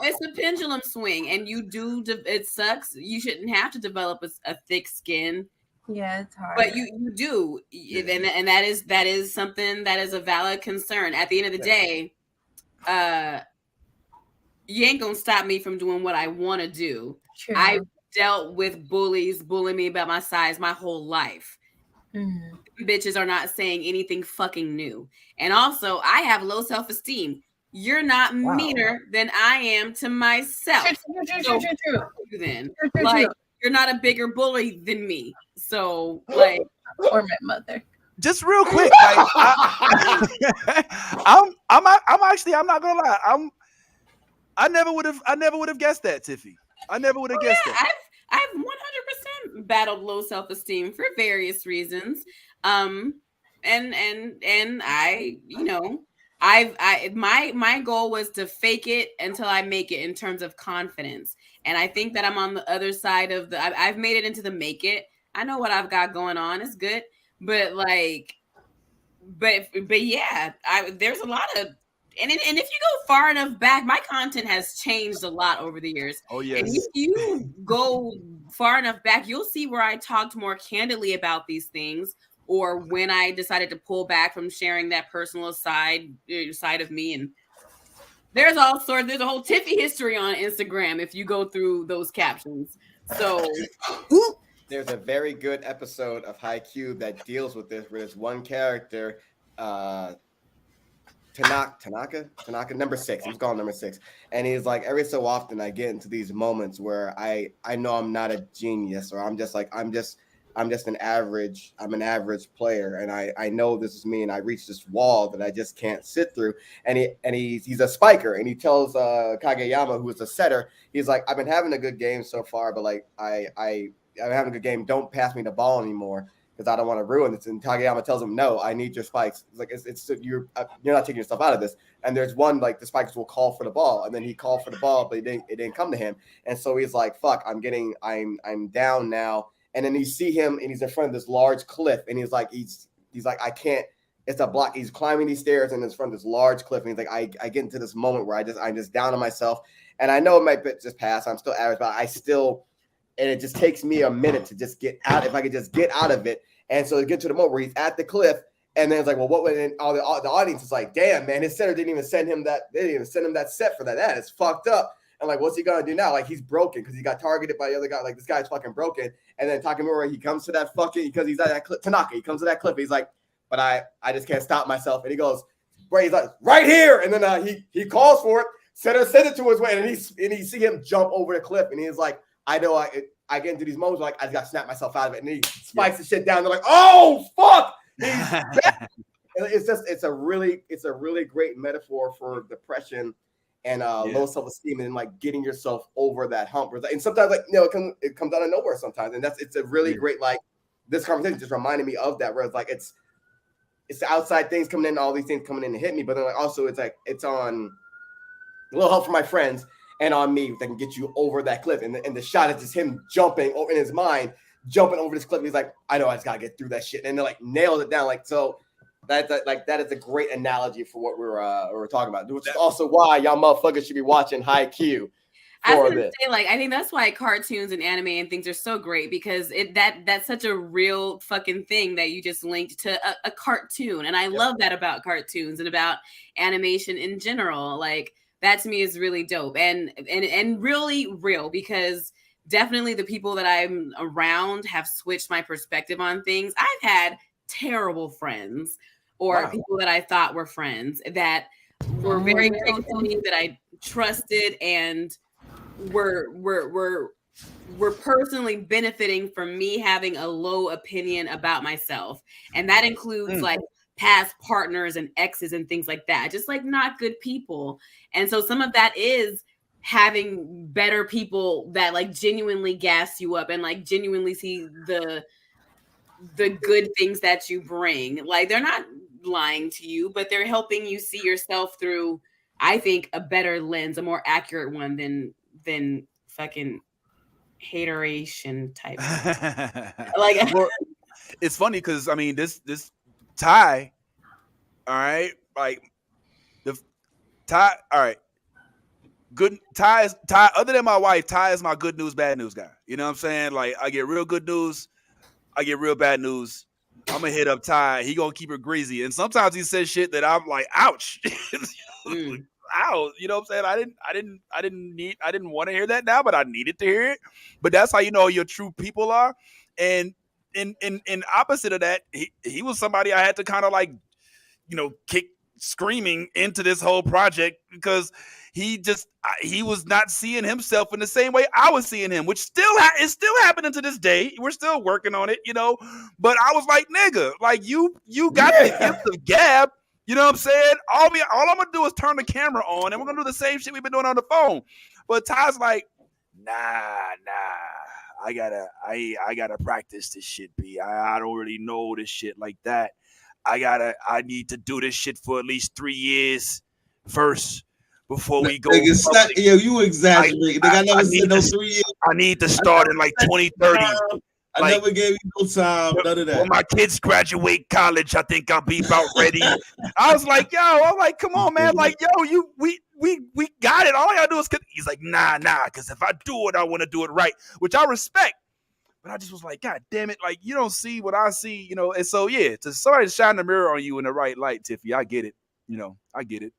it's a pendulum swing, and it sucks. You shouldn't have to develop a thick skin. Yeah, it's hard. But you do. And that is something that is a valid concern. At the end of the day, you ain't going to stop me from doing what I want to do. True. I dealt with bullies bullying me about my size my whole life. Bitches are not saying anything fucking new. And also, I have low self-esteem. You're not meaner than I am to myself. True. Then, you're not a bigger bully than me. So, or my mother. Just real quick, I'm not gonna lie. I never would have guessed that, Tiffy. I never would have guessed that. I've 100% battled low self-esteem for various reasons. And I, my goal was to fake it until I make it in terms of confidence. And I think that I'm on the other side of I've made it into the make it. I know what I've got going on. It's good. But but yeah, there's a lot of And if you go far enough back, my content has changed a lot over the years. Oh yes. And if you go far enough back, you'll see where I talked more candidly about these things, or when I decided to pull back from sharing that personal side of me. And there's all sorts. There's a whole Tiffy history on Instagram if you go through those captions. So there's a very good episode of Haikyuu that deals with this, where there's one character, Tanaka, number 6. He's called number 6, and he's like, every so often I get into these moments where I know I'm not a genius, or I'm just an average player, and I know this is me, and I reach this wall that I just can't sit through. And he's a spiker, and he tells Kageyama, who is a setter, he's like, I've been having a good game so far, but like I'm having a good game. Don't pass me the ball anymore, because I don't want to ruin this. And Kageyama tells him, no, I need your spikes. It's like, you're not taking yourself out of this. And there's one, like, the spikes will call for the ball, and then he called for the ball, but it didn't come to him. And so he's like, fuck, I'm down now. And then you see him, and he's in front of this large cliff, and he's like, I can't. It's a block. He's climbing these stairs, and it's in front of this large cliff. And he's like, I get into this moment where I'm just down on myself, and I know it might just pass. I'm still average, but and it just takes me a minute to just get out. If I could just get out of it, and so to get to the moment where he's at the cliff, and then it's like, well, what would? And all the audience is like, damn, man, his center didn't even send him that. They didn't even send him that set for that. That is fucked up. And like, what's he gonna do now? Like, he's broken because he got targeted by the other guy. Like, this guy's fucking broken. And then Takemura, he comes to that fucking, because he's at that cliff. Tanaka, he comes to that cliff. He's like, but I just can't stop myself. And he goes, where? He's like, right here. And then he calls for it. Send it to his way. And he see him jump over the cliff. And he's like, I know I get into these moments where, like, I just got to snap myself out of it. And then he spikes the shit down. They're like, oh fuck, he's back. It's a really great metaphor for depression and low self-esteem, and like getting yourself over that hump. And sometimes, like, it comes out of nowhere sometimes. And it's a really great, like, this conversation just reminded me of that, where it's like it's the outside things coming in, all these things coming in to hit me, but then, like, also it's like it's on a little help from my friends and on me that can get you over that cliff. And the shot is just him jumping in his mind, jumping over this cliff. He's like, I know I just gotta get through that shit. And then, like, nails it down. Like, so that is a great analogy for what we're talking about, which is also why y'all motherfuckers should be watching Haikyuu. I was gonna say, like, I think that's why cartoons and anime and things are so great, because that's such a real fucking thing that you just linked to a cartoon. And I love that about cartoons and about animation in general. Like, that to me is really dope and really real, because definitely the people that I'm around have switched my perspective on things. I've had terrible friends or people that I thought were friends that were very close to me, that I trusted and were personally benefiting from me having a low opinion about myself. And that includes like past partners and exes and things like that, just like not good people. And so some of that is having better people that like genuinely gas you up and like genuinely see the good things that you bring. Like, they're not lying to you, but they're helping you see yourself through, I think, a better lens, a more accurate one than fucking hateration type. Like, well, it's funny because I mean this Ty, all right, like the Ty, all right. Good Ty. Other than my wife, Ty is my good news, bad news guy. You know what I'm saying? Like, I get real good news, I get real bad news. I'm gonna hit up Ty. He gonna keep it greasy, and sometimes he says shit that I'm like, ouch, ow. You know what I'm saying? I didn't want to hear that now, but I needed to hear it. But that's how you know your true people are. And in opposite of that, he was somebody I had to kind of like, kick screaming into this whole project, because he was not seeing himself in the same way I was seeing him, which is still happening to this day. We're still working on it, but I was like, nigga, like you got the gift of gab. You know what I'm saying? All I'm gonna do is turn the camera on and we're gonna do the same shit we've been doing on the phone. But Ty's like, nah, I gotta practice this shit, B. I don't really know this shit like that. I need to do this shit for at least 3 years first before we go. You exaggerating. I never said no 3 years. I need to start in like 2030. I never gave you no time. None of that. When my kids graduate college, I think I'll be about ready. I was like, I'm like, come on, man. Like, we got it. All I gotta do is. He's like, nah. Because if I do it, I want to do it right, which I respect. But I just was like, God damn it. Like, you don't see what I see, And so, yeah, to somebody shine the mirror on you in the right light, Tiffy, I get it. I get it,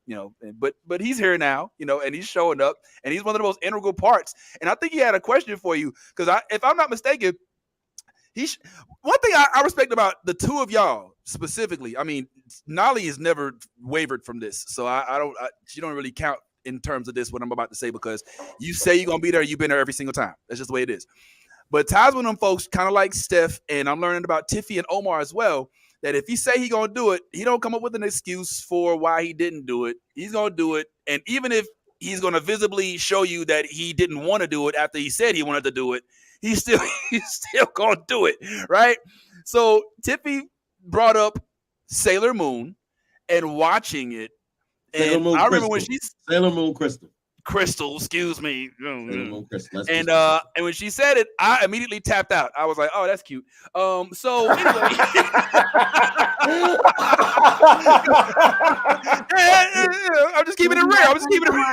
but he's here now, and he's showing up, and he's one of the most integral parts. And I think he had a question for you, because if I'm not mistaken, one thing I respect about the two of y'all specifically. I mean, Nolly has never wavered from this, so she don't really count in terms of this what I'm about to say, because you say you're gonna be there, you've been there every single time. That's just the way it is. But Ty's one of them folks, kind of like Steph, and I'm learning about Tiffy and Omar as well, that if he say he gonna do it, he don't come up with an excuse for why he didn't do it. He's gonna do it, and even if he's gonna visibly show you that he didn't want to do it after he said he wanted to do it, he's still gonna do it, right? So Tiffy brought up Sailor Moon and watching it, and I remember when she's Sailor Moon Crystal, excuse me. Crystal. And when she said it, I immediately tapped out. I was like, oh, that's cute. So anyway. I'm just keeping it real. I'm just keeping it real.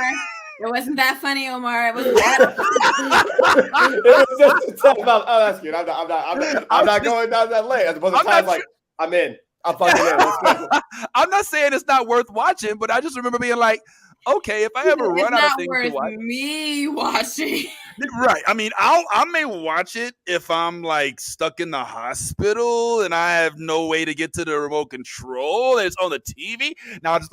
It wasn't that funny, Omar. It wasn't that funny. It was just about, oh, that's cute. I'm not going down that lane. As opposed to times like, I'm in. I'm fucking in. Let's go. I'm not saying it's not worth watching, but I just remember being like, okay, if I ever run out of things to watch, me watching. Right. I mean, I may watch it if I'm like stuck in the hospital and I have no way to get to the remote control and it's on the TV. Now I'm just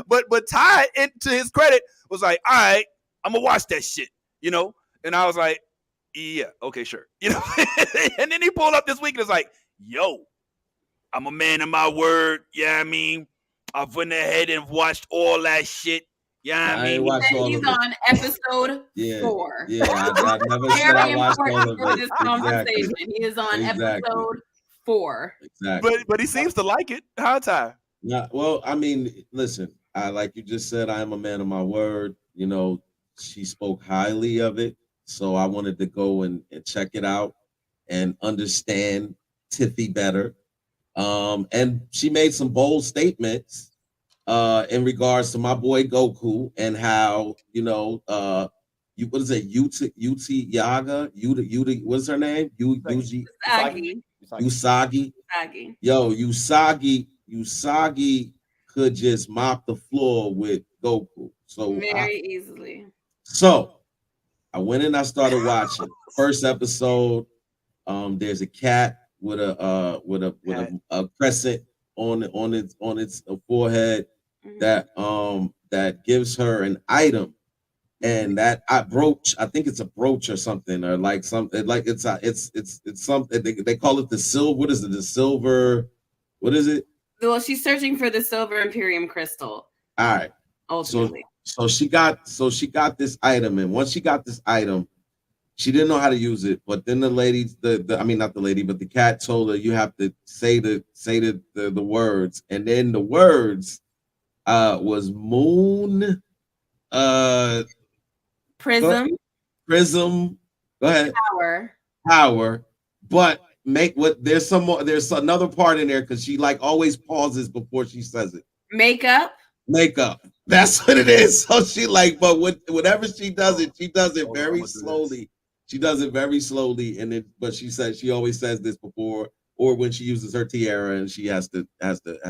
but Ty, to his credit, was like, all right, I'm gonna watch that shit, And I was like, yeah, okay, sure. And then he pulled up this week and was like, yo, I'm a man of my word. Yeah, I mean, I've went ahead and watched all that shit. Yeah, I mean, he's on episode 4. Yeah, I never said I watched all of it. This conversation. He is on episode 4. Exactly. But he seems to like it. How, Ty? Yeah, well, I mean, listen, like you just said, I am a man of my word. She spoke highly of it. So I wanted to go and check it out and understand Tiffy better. And she made some bold statements in regards to my boy Goku and how, what is it? Yuti Yaga? What's her name? Usagi. Yo, Usagi could just mop the floor with Goku. So very easily. So I went and I started watching. First episode, there's a cat with a crescent on its forehead that gives her an item, and that brooch, I think it's a brooch or something, or like something like it's something they call it the silver. What is it? The silver. What is it? Well, she's searching for the silver Imperium crystal. All right. Ultimately. So she got this item, and once she got this item, she didn't know how to use it. But then the lady, not the lady, but the cat told her you have to say the words, and then the words was moon, prism. Go ahead. Power. But there's another part in there because she like always pauses before she says it. Makeup. That's what it is. So she but whatever she does it very slowly. She does it very slowly, but she says she always says this before, or when she uses her tiara, and she has to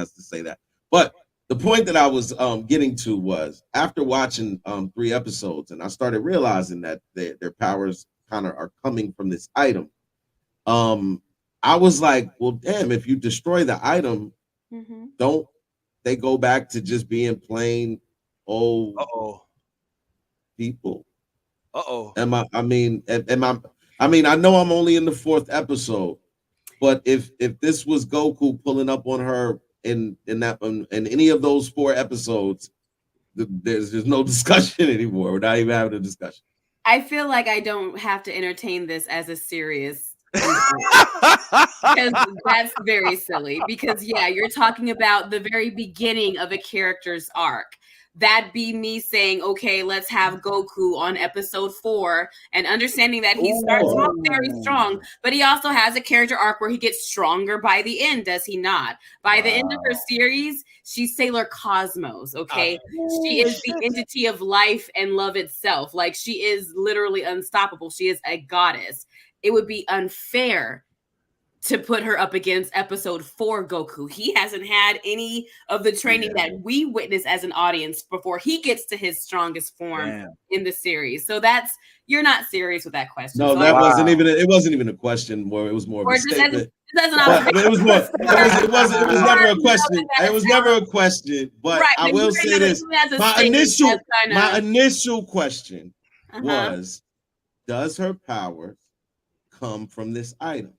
say that. But the point that I was getting to was after watching 3 episodes, and I started realizing that their powers kind of are coming from this item. I was like, well, damn, if you destroy the item, don't they go back to just being plain old people? I know I'm only in the 4th episode, but if this was Goku pulling up on her in any of those 4 episodes, there's no discussion anymore. We're not even having a discussion. I feel like I don't have to entertain this as a serious because that's very silly. Because you're talking about the very beginning of a character's arc. that'd be me saying, okay, let's have Goku on episode 4, and understanding that he starts off very strong, but he also has a character arc where he gets stronger by the end, does he not? By the end of her series, she's Sailor Cosmos, okay? She is the entity of life and love itself. Like, she is literally unstoppable. She is a goddess. It would be unfair to put her up against episode 4 Goku. He hasn't had any of the training that we witness as an audience before he gets to his strongest form in the series. So you're not serious with that question. No, so that wasn't even a question. More, it was more of a statement. It was never a question. It was never a question. But I will say this: my initial question was, does her power come from this item?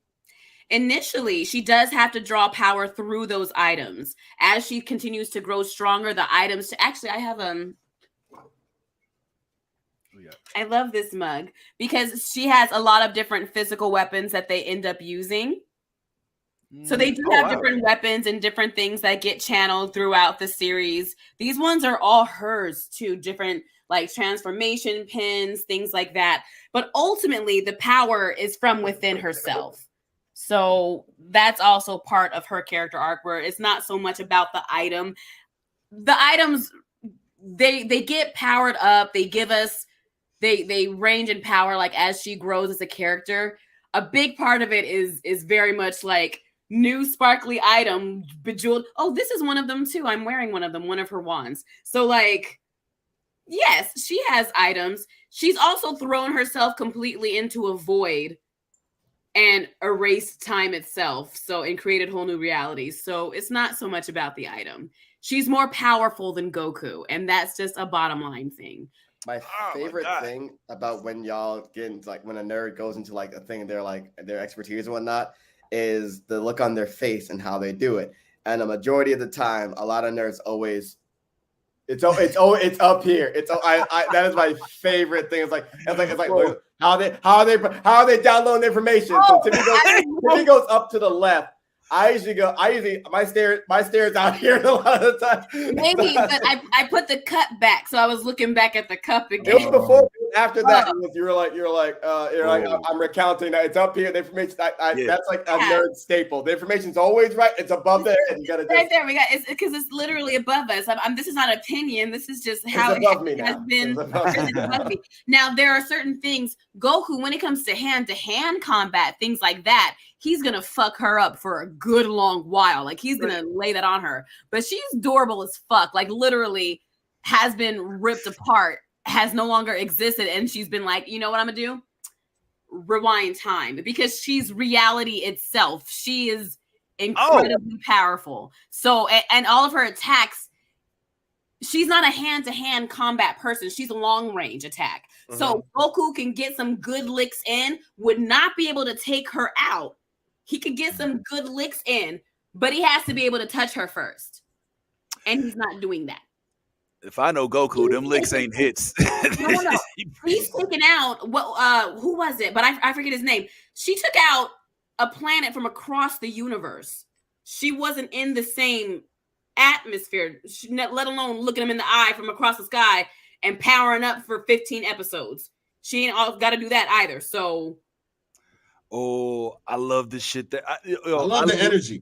Initially, she does have to draw power through those items. As she continues to grow stronger, the items actually, I have I love this mug because she has a lot of different physical weapons that they end up using. So they do have different weapons and different things that get channeled throughout the series. These ones are all hers too, different like transformation pins, things like that. But ultimately, the power is from within herself. So that's also part of her character arc, where it's not so much about the item. The items, they get powered up. They give us, they range in power like as she grows as a character. A big part of it is very much like new sparkly item, bejeweled. Oh, this is one of them too. I'm wearing one of them, one of her wands. So like, yes, she has items. She's also thrown herself completely into a void and erased time itself, and created whole new realities. So it's not so much about the item. She's more powerful than Goku, and that's just a bottom line thing. My favorite thing about when y'all get into, like, when a nerd goes into like a thing, they're like their expertise and whatnot, is the look on their face and how they do it. And a majority of the time, a lot of nerds always, it's up here. That is my favorite thing. It's like how are they downloading the information? So Timmy goes up to the left. My stairs out here a lot of the time. Maybe, but I put the cup back, so I was looking back at the cup again. It was before, after that, you're like, I'm recounting that it's up here. The information, that's like a nerd staple. The information's always right. It's above the head. You gotta right there. It's because it's literally above us. This is not an opinion. This is just how it has been. Now there are certain things. Goku, when it comes to hand-to-hand combat, things like that, he's gonna fuck her up for a good long while. Like he's gonna lay that on her. But she's durable as fuck. Like literally has been ripped apart, has no longer existed, and she's been like, you know what I'm gonna do? Rewind time, because she's reality itself. She is incredibly powerful. So and all of her attacks, she's not a hand-to-hand combat person. She's a long-range attack. So Goku can get some good licks in, would not be able to take her out. He could get some good licks in, but he has to be able to touch her first. And he's not doing that. If I know Goku, them licks ain't hits. No. He's taken out, who was it? But I forget his name. She took out a planet from across the universe. She wasn't in the same atmosphere, let alone looking him in the eye from across the sky and powering up for 15 episodes. She ain't got to do that either. So... Oh, I love this shit. I love the energy.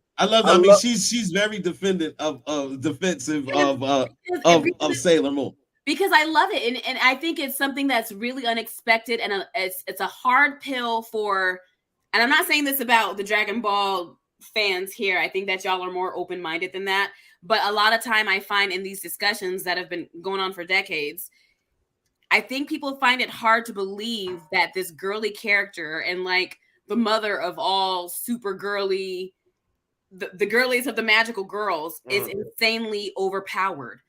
She's very defensive of Sailor Moon. Because I love it, and I think it's something that's really unexpected, and it's a hard pill for. And I'm not saying this about the Dragon Ball fans here. I think that y'all are more open-minded than that. But a lot of time, I find in these discussions that have been going on for decades, I think people find it hard to believe that this girly character and like the mother of all super girly, the girliest of the magical girls is insanely overpowered.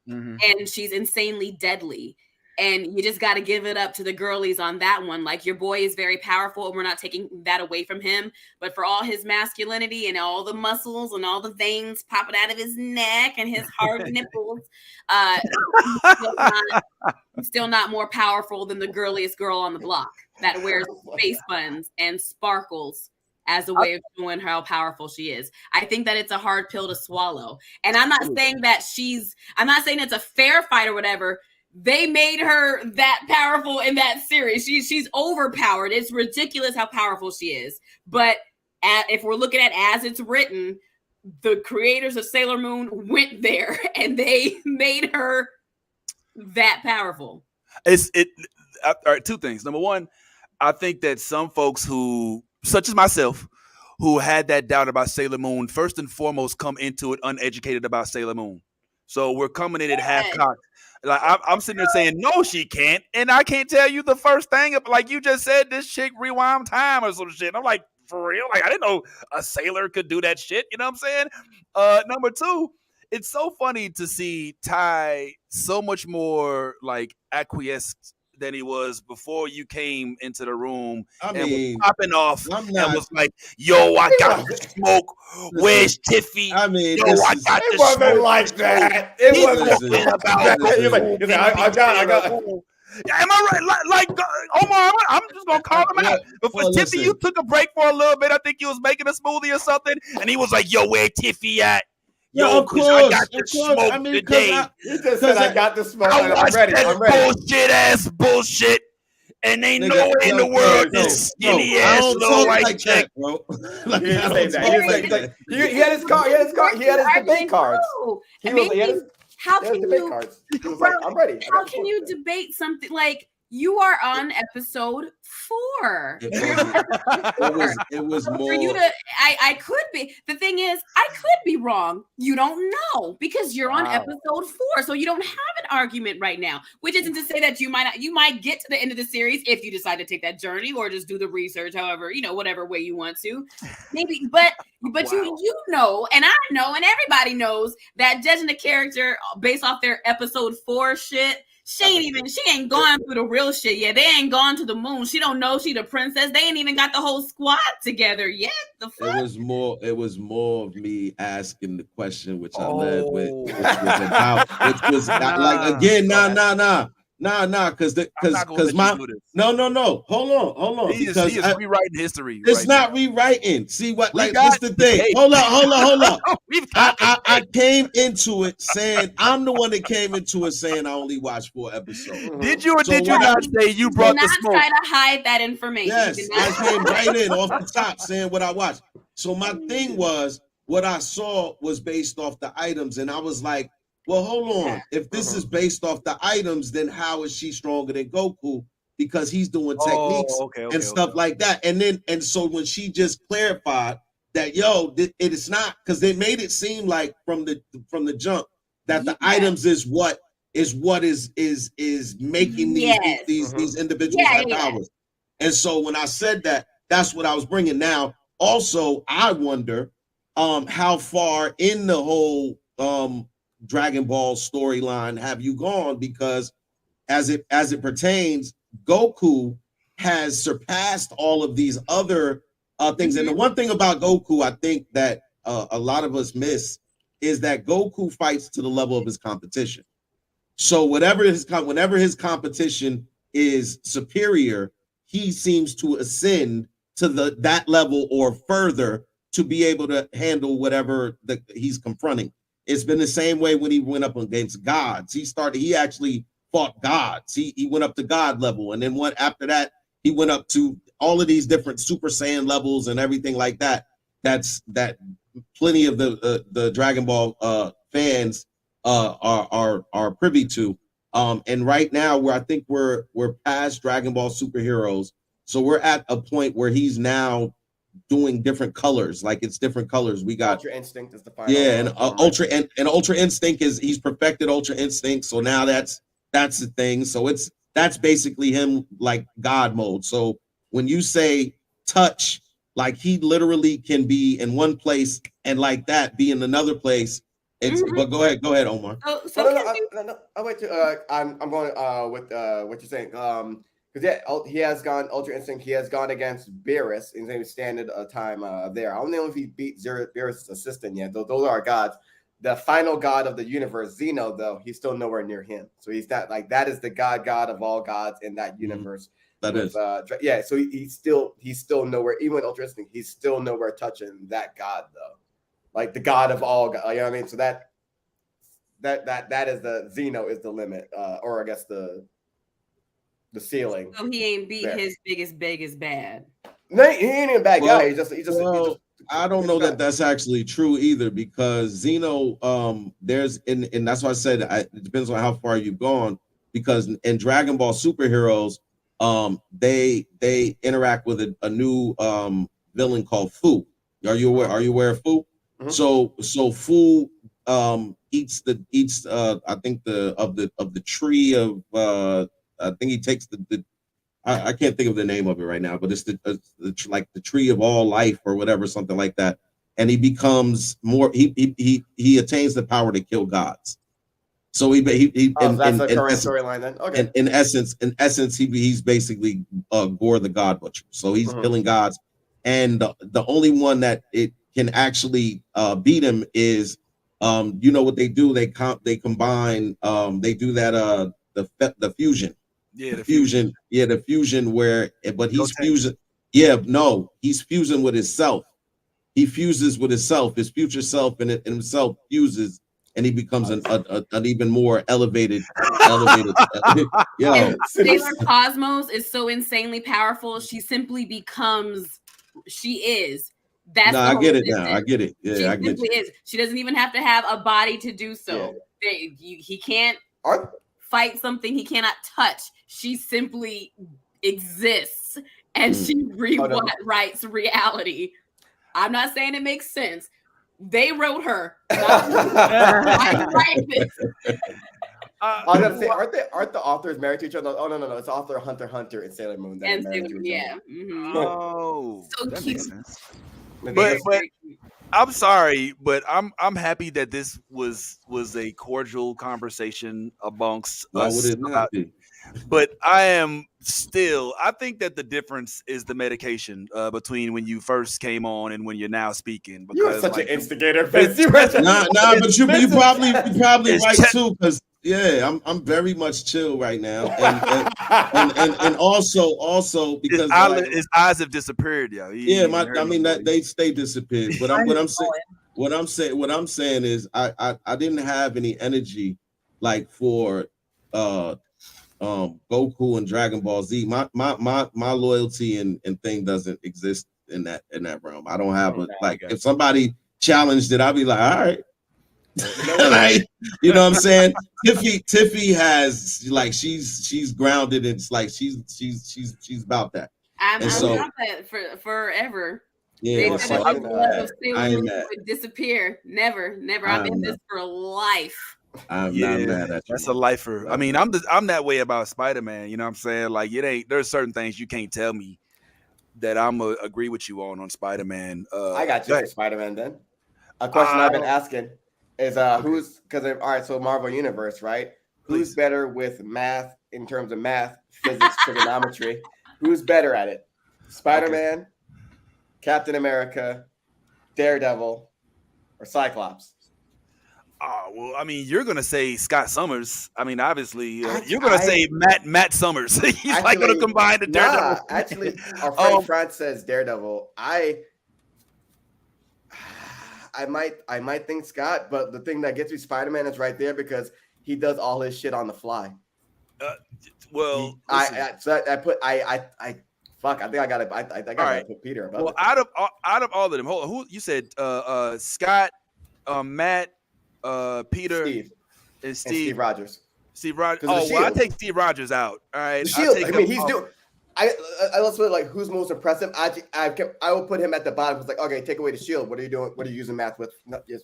And she's insanely deadly. And you just got to give it up to the girlies on that one. Like, your boy is very powerful, and we're not taking that away from him. But for all his masculinity and all the muscles and all the veins popping out of his neck and his hard nipples, he's still not more powerful than the girliest girl on the block that wears face buns and sparkles as a way of showing how powerful she is. I think that it's a hard pill to swallow. And I'm not saying that I'm not saying it's a fair fight or whatever. They made her that powerful in that series. She's overpowered. It's ridiculous how powerful she is. But if we're looking at as it's written, the creators of Sailor Moon went there and they made her that powerful. All right, two things. Number one, I think that some folks who, such as myself, who had that doubt about Sailor Moon, first and foremost, come into it uneducated about Sailor Moon. So we're coming in at half cocked. Like I'm sitting there saying, no, she can't, and I can't tell you the first thing. Like you just said, this chick rewound time or some shit. And I'm like, for real? Like I didn't know a sailor could do that shit. You know what I'm saying? Number two, it's so funny to see Ty so much more like acquiesced than he was before you came into the room and was popping off and was like, yo, I got the smoke. Where's Tiffy? I mean, it wasn't like that. It wasn't about I got. Am I right? Like Omar, I'm just gonna call him out. But for Tiffy, you took a break for a little bit. I think you was making a smoothie or something, and he was like, yo, where Tiffy at? Yo, of course, I got the smoke today. He just said I got the smoke. I'm ready. Bullshit ass bullshit. And ain't no way in the world this skinny ass little white chick, bro. Like, he had his card. He had his debate cards. How can you? He was like, I'm ready. How can you debate something like? You are on episode 4. It was more for you to. I could be. The thing is, I could be wrong. You don't know because you're on episode 4, so you don't have an argument right now. Which isn't to say that you might not. You might get to the end of the series if you decide to take that journey or just do the research. However, whatever way you want to. Maybe, but wow. you know, and I know, and everybody knows that judging the character based off their episode 4 shit. She ain't gone through the real shit yet. They ain't gone to the moon. She don't know she the princess. They ain't even got the whole squad together yet. The fuck? It was more of me asking the question, which I led with, which was like again, because my no, hold on. He is rewriting history. It's not rewriting. See what? Like, what's the thing? Hold on. I came into it saying I'm the one that came into it saying I only watched 4 episodes. Did you or did you not say you brought the smoke? Try to hide that information. Yes, I came right in off the top saying what I watched. So my thing was what I saw was based off the items, and I was like, well, hold on. If this is based off the items, then how is she stronger than Goku? Because he's doing techniques and stuff like that. And so when she just clarified that, it is not, because they made it seem like from the jump that the items is what is making these individuals have powers. And so when I said that, that's what I was bringing. Now, also, I wonder how far in the whole Dragon Ball storyline have you gone, because as it pertains, Goku has surpassed all of these other things. And the one thing about Goku, I think that a lot of us miss is that Goku fights to the level of his competition. So whenever his competition is superior, he seems to ascend to that level or further to be able to handle whatever he's confronting. It's been the same way when he went up against gods. He actually fought gods. He went up to God level. And then after that, he went up to all of these different Super Saiyan levels and everything like that. That plenty of the Dragon Ball fans are privy to. And right now I think we're past Dragon Ball superheroes. So we're at a point where he's now doing different colors, like it's different colors. We got Ultra Instinct is the final. Yeah, and Ultra Instinct he's perfected Ultra Instinct. So now that's the thing. So that's basically him like God mode. So when you say touch, like he literally can be in one place and like that be in another place. But go ahead, Omar. I'm going with what you're saying. Because he has gone Ultra Instinct. He has gone against Beerus in his standard time there. I don't know if he beat Beerus' assistant yet. Those are our gods. The final god of the universe, Zeno, though, he's still nowhere near him. So he's not like that is the god of all gods in that universe. That is. Yeah, so he's still nowhere. Even with Ultra Instinct, he's still nowhere touching that god though, like the god of all. You know what I mean? So that is the Xeno is the limit, or I guess the ceiling. So he ain't beat his biggest bad. No, he ain't a bad guy. He just. I don't know that that's actually true either, because Xeno, there's and that's why I said it depends on how far you've gone. Because in Dragon Ball Superheroes, they interact with a new villain called Fu. Are you aware of Fu? Mm-hmm. So Fu eats I think of the tree of I think he takes the I can't think of the name of it right now, but it's like the tree of all life or whatever, something like that. And he becomes more. He attains the power to kill gods. So that's the current storyline then. Okay. In essence, he's basically Gore the God Butcher. So he's killing gods, and the only one that it can actually beat him is, you know what they do? They combine. They do that. The fusion. Yeah, the fusion. Yeah, the fusion where, but he's fusing. Yeah, no, he's fusing with himself. He fuses with himself. His future self and himself fuses. And he becomes an even more elevated. Yo, Sailor Cosmos is so insanely powerful. She simply becomes. She is. That's. No, I get it now. I get it. Yeah, she I get simply is. She doesn't even have to have a body to do so. Yeah. He can't fight something he cannot touch. She simply exists, and she rewrites reality. I'm not saying it makes sense. They wrote her. I was gonna say, aren't the authors married to each other? Oh no, it's author Hunter and Sailor Moon. And Sailor Moon, yeah. Mm-hmm. Oh, so that cute. Makes sense. But I'm sorry, but I'm happy that this was a cordial conversation amongst us. But I think that the difference is the medication between when you first came on and when you're now speaking. Because you're such an instigator, Vince. But you probably right too, because I'm very much chill right now, and also because his eyes have disappeared, yo. They stay disappeared. But what I'm saying is I didn't have any energy like for Goku and Dragon Ball Z. My loyalty and thing doesn't exist in that realm. I don't have if somebody challenged it, I'll be like, all right. Like, you know what I'm saying? Tiffy has like she's grounded. It's like she's about that. I'm about that forever. Yeah, I would disappear. Never. I'm in this for life. I'm not mad at you. That's a lifer. I mean, I'm that way about Spider-Man. You know what I'm saying? Like, there's certain things you can't tell me that I'm agree with you on Spider-Man. I got you for Spider-Man then. A question I've been asking is so Marvel Universe, right? Who's better with math in terms of math, physics, trigonometry? Who's better at it? Spider-Man, Captain America, Daredevil, or Cyclops? Oh, well, I mean, you're gonna say Scott Summers. I mean, obviously, you're gonna say Matt Summers. He's gonna combine the Daredevil. Actually, our friend France says Daredevil. I might think Scott, but the thing that gets me Spider-Man is right there because he does all his shit on the fly. I think I gotta put Peter above. Well, out of all of them, hold on, who you said? Scott, Matt. Peter, Steve, and Steve Rogers. Steve Rogers. Oh, well, I take Steve Rogers out. All right. The Shield. I mean, he's doing. Let's put it like who's most impressive. I will put him at the bottom. It's like, okay, take away the Shield. What are you doing? What are you using math with? Here's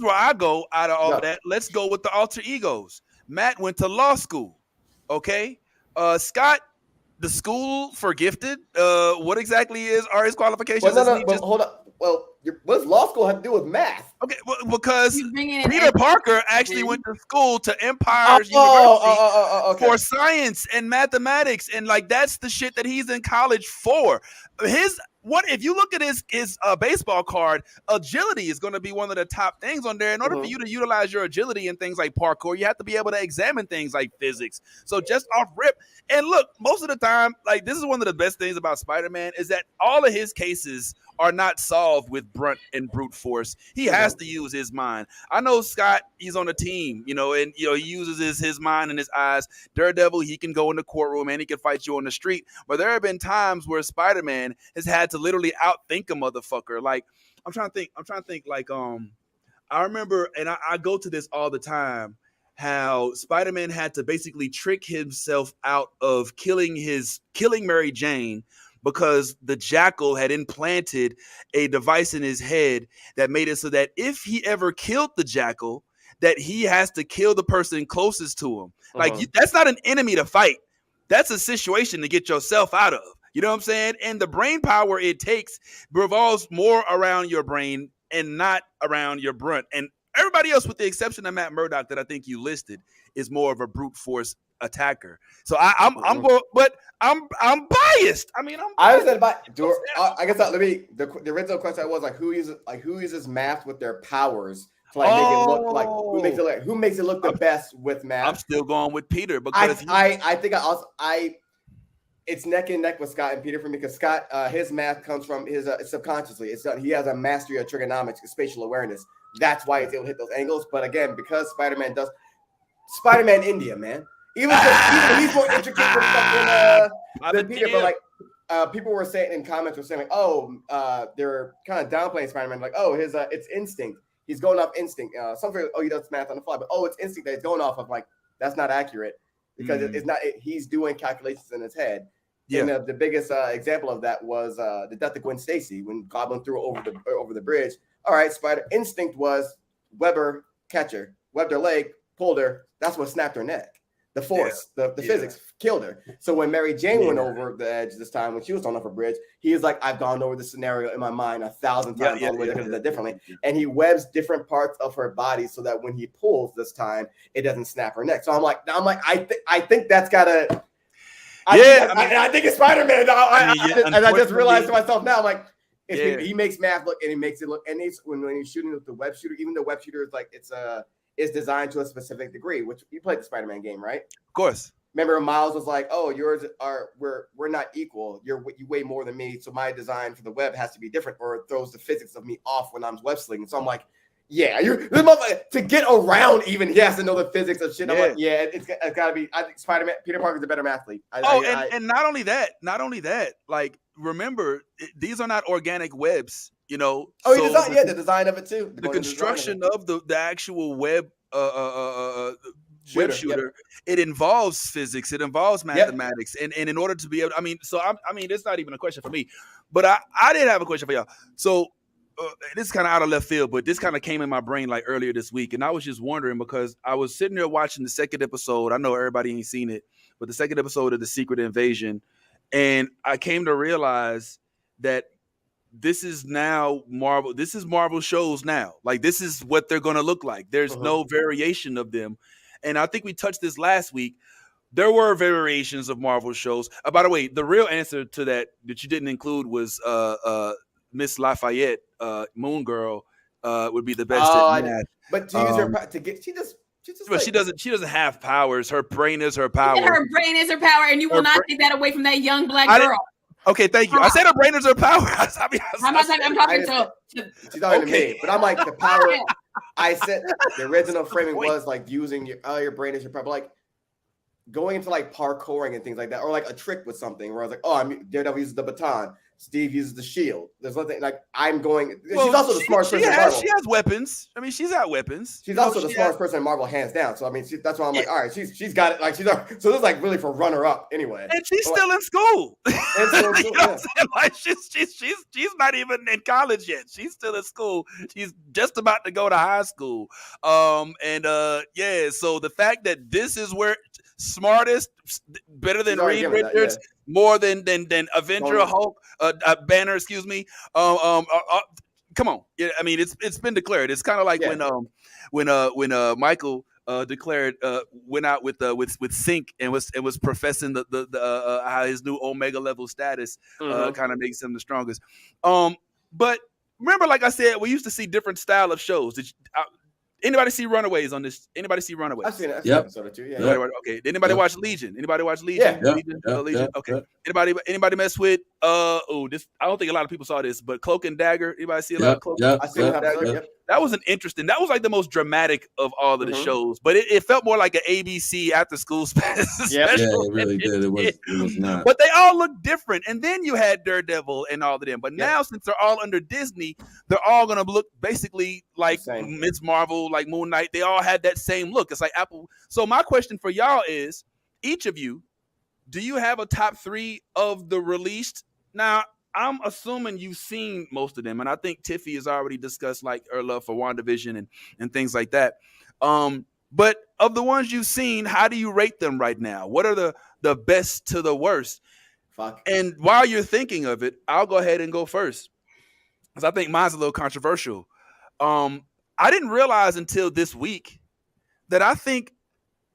where I go out of all of that. Let's go with the alter egos. Matt went to law school. Okay. Scott, the school for gifted. What exactly are his qualifications? Hold up. Well, what does law school have to do with math? Okay, well, because He's bringing in Peter Parker actually went to school to Empire's University for science and mathematics, and like that's the shit that he's in college for. What if you look at his baseball card, agility is going to be one of the top things on there. In order for you to utilize your agility in things like parkour, you have to be able to examine things like physics. So just off rip, and look, most of the time, like this is one of the best things about Spider-Man is that all of his cases are not solved with brunt and brute force. He has to use his mind. I know Scott, he's on a team, you know, and you know he uses his mind and his eyes. Daredevil, he can go in the courtroom and he can fight you on the street. But there have been times where Spider-Man has had to literally outthink a motherfucker. Like I'm trying to think like I remember, and I go to this all the time, how Spider-Man had to basically trick himself out of killing Mary Jane because the Jackal had implanted a device in his head that made it so that if he ever killed the Jackal, that he has to kill the person closest to him. Like that's not an enemy to fight. That's a situation to get yourself out of. You know what I'm saying? And the brain power it takes revolves more around your brain and not around your brunt. And everybody else, with the exception of Matt Murdock, that I think you listed, is more of a brute force attacker. So I'm biased. I mean, I was I guess the original question was like who uses math with their powers to like make it look like who makes it look the best with math. I'm still going with Peter because I think it's neck and neck with Scott and Peter for me because Scott his math comes from his subconsciously. He has a mastery of trigonometry, spatial awareness. That's why he's able to hit those angles. But again, because Spider-Man India, man. Even he's more intricate than Peter. But like people were saying in comments like, they're kind of downplaying Spider-Man. Like, it's instinct. He's going off instinct. He does math on the fly, but it's instinct that he's going off of. Like, that's not accurate because it's not. He's doing calculations in his head. Yeah. And the biggest example of that was the death of Gwen Stacy when Goblin threw over the bridge. All right, Spider instinct was Weber catch her, webbed her leg, pulled her. That's what snapped her neck. The force, the physics killed her. So when Mary Jane went over the edge this time, when she was thrown off a bridge, he is like, I've gone over the scenario in my mind 1,000 times all the way differently. And he webs different parts of her body so that when he pulls this time, it doesn't snap her neck. So I'm like, I think that's gotta. I think it's Spider-Man. And I just realized to myself now, I'm like, he makes math look and he makes it look. And when he's shooting with the web shooter, even the web shooter is like is designed to a specific degree, which you played the Spider-Man game, right? Of course. Remember Miles was like, yours we're not equal. You weigh more than me. So my design for the web has to be different or it throws the physics of me off when I'm web slinging. So I'm like, to get around even he has to know the physics of shit. I'm like, it's gotta be, I think Spider-Man, Peter Parker's a better athlete. And not only that, like, remember, these are not organic webs. You know, the design of it too. The construction of the actual web shooter, it involves physics, it involves mathematics, and in order to be able, it's not even a question for me, but I did have a question for y'all. So this is kind of out of left field, but this kind of came in my brain like earlier this week, and I was just wondering because I was sitting there watching the second episode. I know everybody ain't seen it, but the second episode of The Secret Invasion, and I came to realize that this is now Marvel. This is Marvel shows now. Like, this is what they're going to look like. There's no variation of them. And I think we touched this last week. There were variations of Marvel shows. By the way, the real answer to that you didn't include was Miss Lafayette, Moon Girl, would be the best. But to use her to get, she doesn't have powers. Her brain is her power. Her brain is her power, and you will not take that away from that young black girl. Okay, thank you. I said her brain is her power. I'm talking to. She's talking to me, but I'm like the power. I said the original framing was like using your brain as your power, like going into like parkouring and things like that, or like a trick with something where I was like, Daredevil uses the baton, Steve uses the shield. There's nothing like I'm going. Well, she's also the smartest person in Marvel. She has weapons. I mean, she's got weapons. She's also the smartest person in Marvel, hands down. So I mean, that's why I'm like, all right, she's got it. Like so this is like really for runner up anyway. And she's still in school. Like she's not even in college yet. She's still in school. She's just about to go to high school. So the fact that this is where smartest, better than Reed Richards, more than Avenger, Hulk, Banner, excuse me. come on. Yeah, I mean, it's been declared. It's kind of like when Michael declared went out with Sync and was professing the how his new Omega level status kind of makes him the strongest. But remember, like I said, we used to see different style of shows. Anybody see Runaways on this? Anybody see Runaways? I've seen it. I've seen episode or two. Yeah. Okay. Did anybody watch Legion? Anybody watch Legion? Yeah. Legion. Okay. Anybody mess with this? I don't think a lot of people saw this, but Cloak and Dagger. Anybody see a lot of Cloak? I seen an episode. Yep. That was that was like the most dramatic of all of the shows, but it felt more like an ABC after school special. Yeah, it really did. It was not. But they all look different. And then you had Daredevil and all of them. But now, since they're all under Disney, they're all gonna look basically like Ms. Marvel, like Moon Knight. They all had that same look. It's like Apple. So my question for y'all is, each of you, do you have a top 3 of the released? Now, I'm assuming you've seen most of them, and I think Tiffy has already discussed like her love for WandaVision and things like that. But of the ones you've seen, how do you rate them right now? What are the best to the worst? Fuck. And while you're thinking of it, I'll go ahead and go first, because I think mine's a little controversial. I didn't realize until this week that I think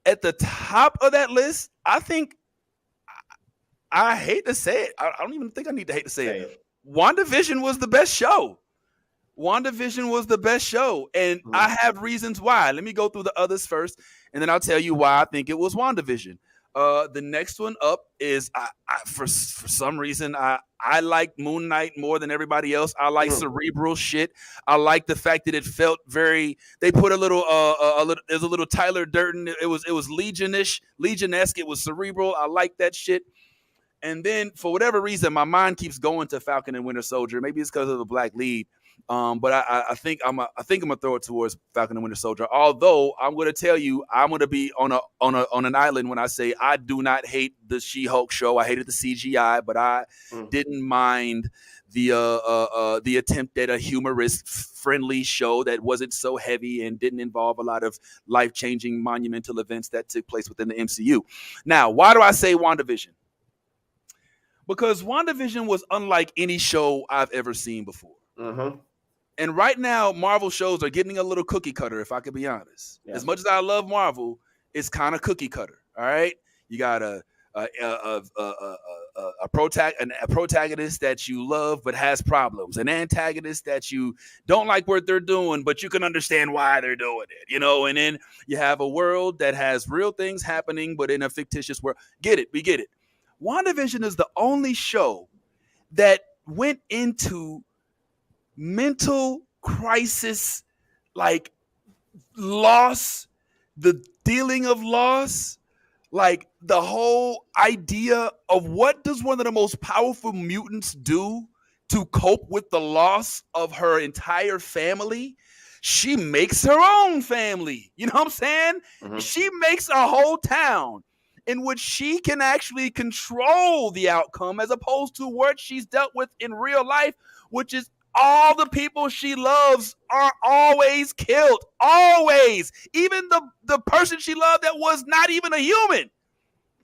at the top of that list, I hate to say it. I don't even think I need to hate to say it. WandaVision was the best show. WandaVision was the best show. And I have reasons why. Let me go through the others first, and then I'll tell you why I think it was WandaVision. The next one up is for some reason I like Moon Knight more than everybody else. I like cerebral shit. I like the fact that it felt very. They put there's a little Tyler Durden. It was Legion-esque. It was cerebral. I like that shit. And then for whatever reason, my mind keeps going to Falcon and Winter Soldier. Maybe it's because of the black lead. But I think I'm gonna throw it towards Falcon and Winter Soldier. Although I'm gonna tell you, I'm gonna be on an island when I say I do not hate the She-Hulk show. I hated the CGI, but I didn't mind the attempt at a humorous, friendly show that wasn't so heavy and didn't involve a lot of life-changing, monumental events that took place within the MCU. Now, why do I say WandaVision? Because WandaVision was unlike any show I've ever seen before. And right now, Marvel shows are getting a little cookie cutter, if I could be honest. Yeah. As much as I love Marvel, it's kind of cookie cutter. All right, you got a protagonist that you love but has problems, an antagonist that you don't like what they're doing, but you can understand why they're doing it, and then you have a world that has real things happening, but in a fictitious world. We get it. WandaVision is the only show that went into mental crisis, like loss, the dealing of loss, like the whole idea of what does one of the most powerful mutants do to cope with the loss of her entire family. She makes her own family. You know what I'm saying? She makes a whole town in which she can actually control the outcome, as opposed to what she's dealt with in real life, which is all the people she loves are always killed. Always. Even the person she loved that was not even a human.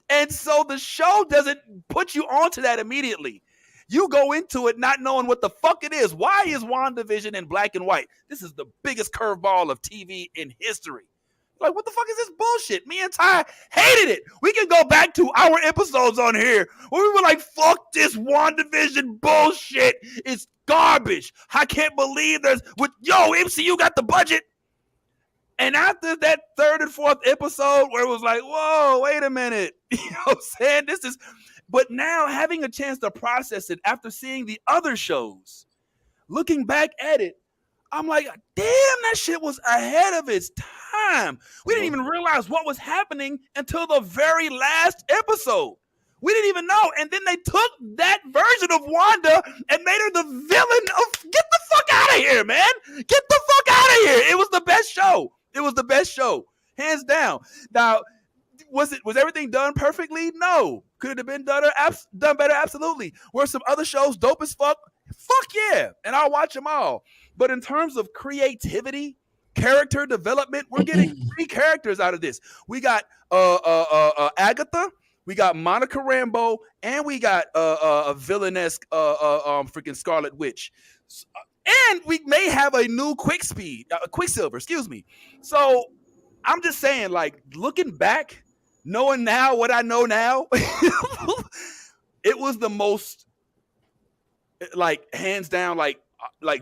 And so the show doesn't put you onto that immediately. You go into it not knowing what the fuck it is. Why is WandaVision in black and white? This is the biggest curveball of TV in history. Like, what the fuck is this bullshit? Me and Ty hated it. We can go back to our episodes on here where we were like, fuck this WandaVision bullshit. It's garbage. I can't believe MCU got the budget. And after that third and fourth episode where it was like, whoa, wait a minute. You know what I'm saying? But now having a chance to process it after seeing the other shows, looking back at it, I'm like, damn, that shit was ahead of its time. We didn't even realize what was happening until the very last episode. We didn't even know. And then they took that version of Wanda and made her the villain of, get the fuck out of here, man. Get the fuck out of here. It was the best show. It was the best show, hands down. Now, was everything done perfectly? No. Could it have been done better? Absolutely. Were some other shows dope as fuck? Fuck yeah. And I'll watch them all. But in terms of creativity, character development, we're getting 3 characters out of this. We got Agatha, we got Monica Rambeau, and we got a villainous freaking Scarlet Witch. And we may have a new Quicksilver, excuse me. So I'm just saying, like, looking back, knowing now what I know now, it was the most, like, hands down, like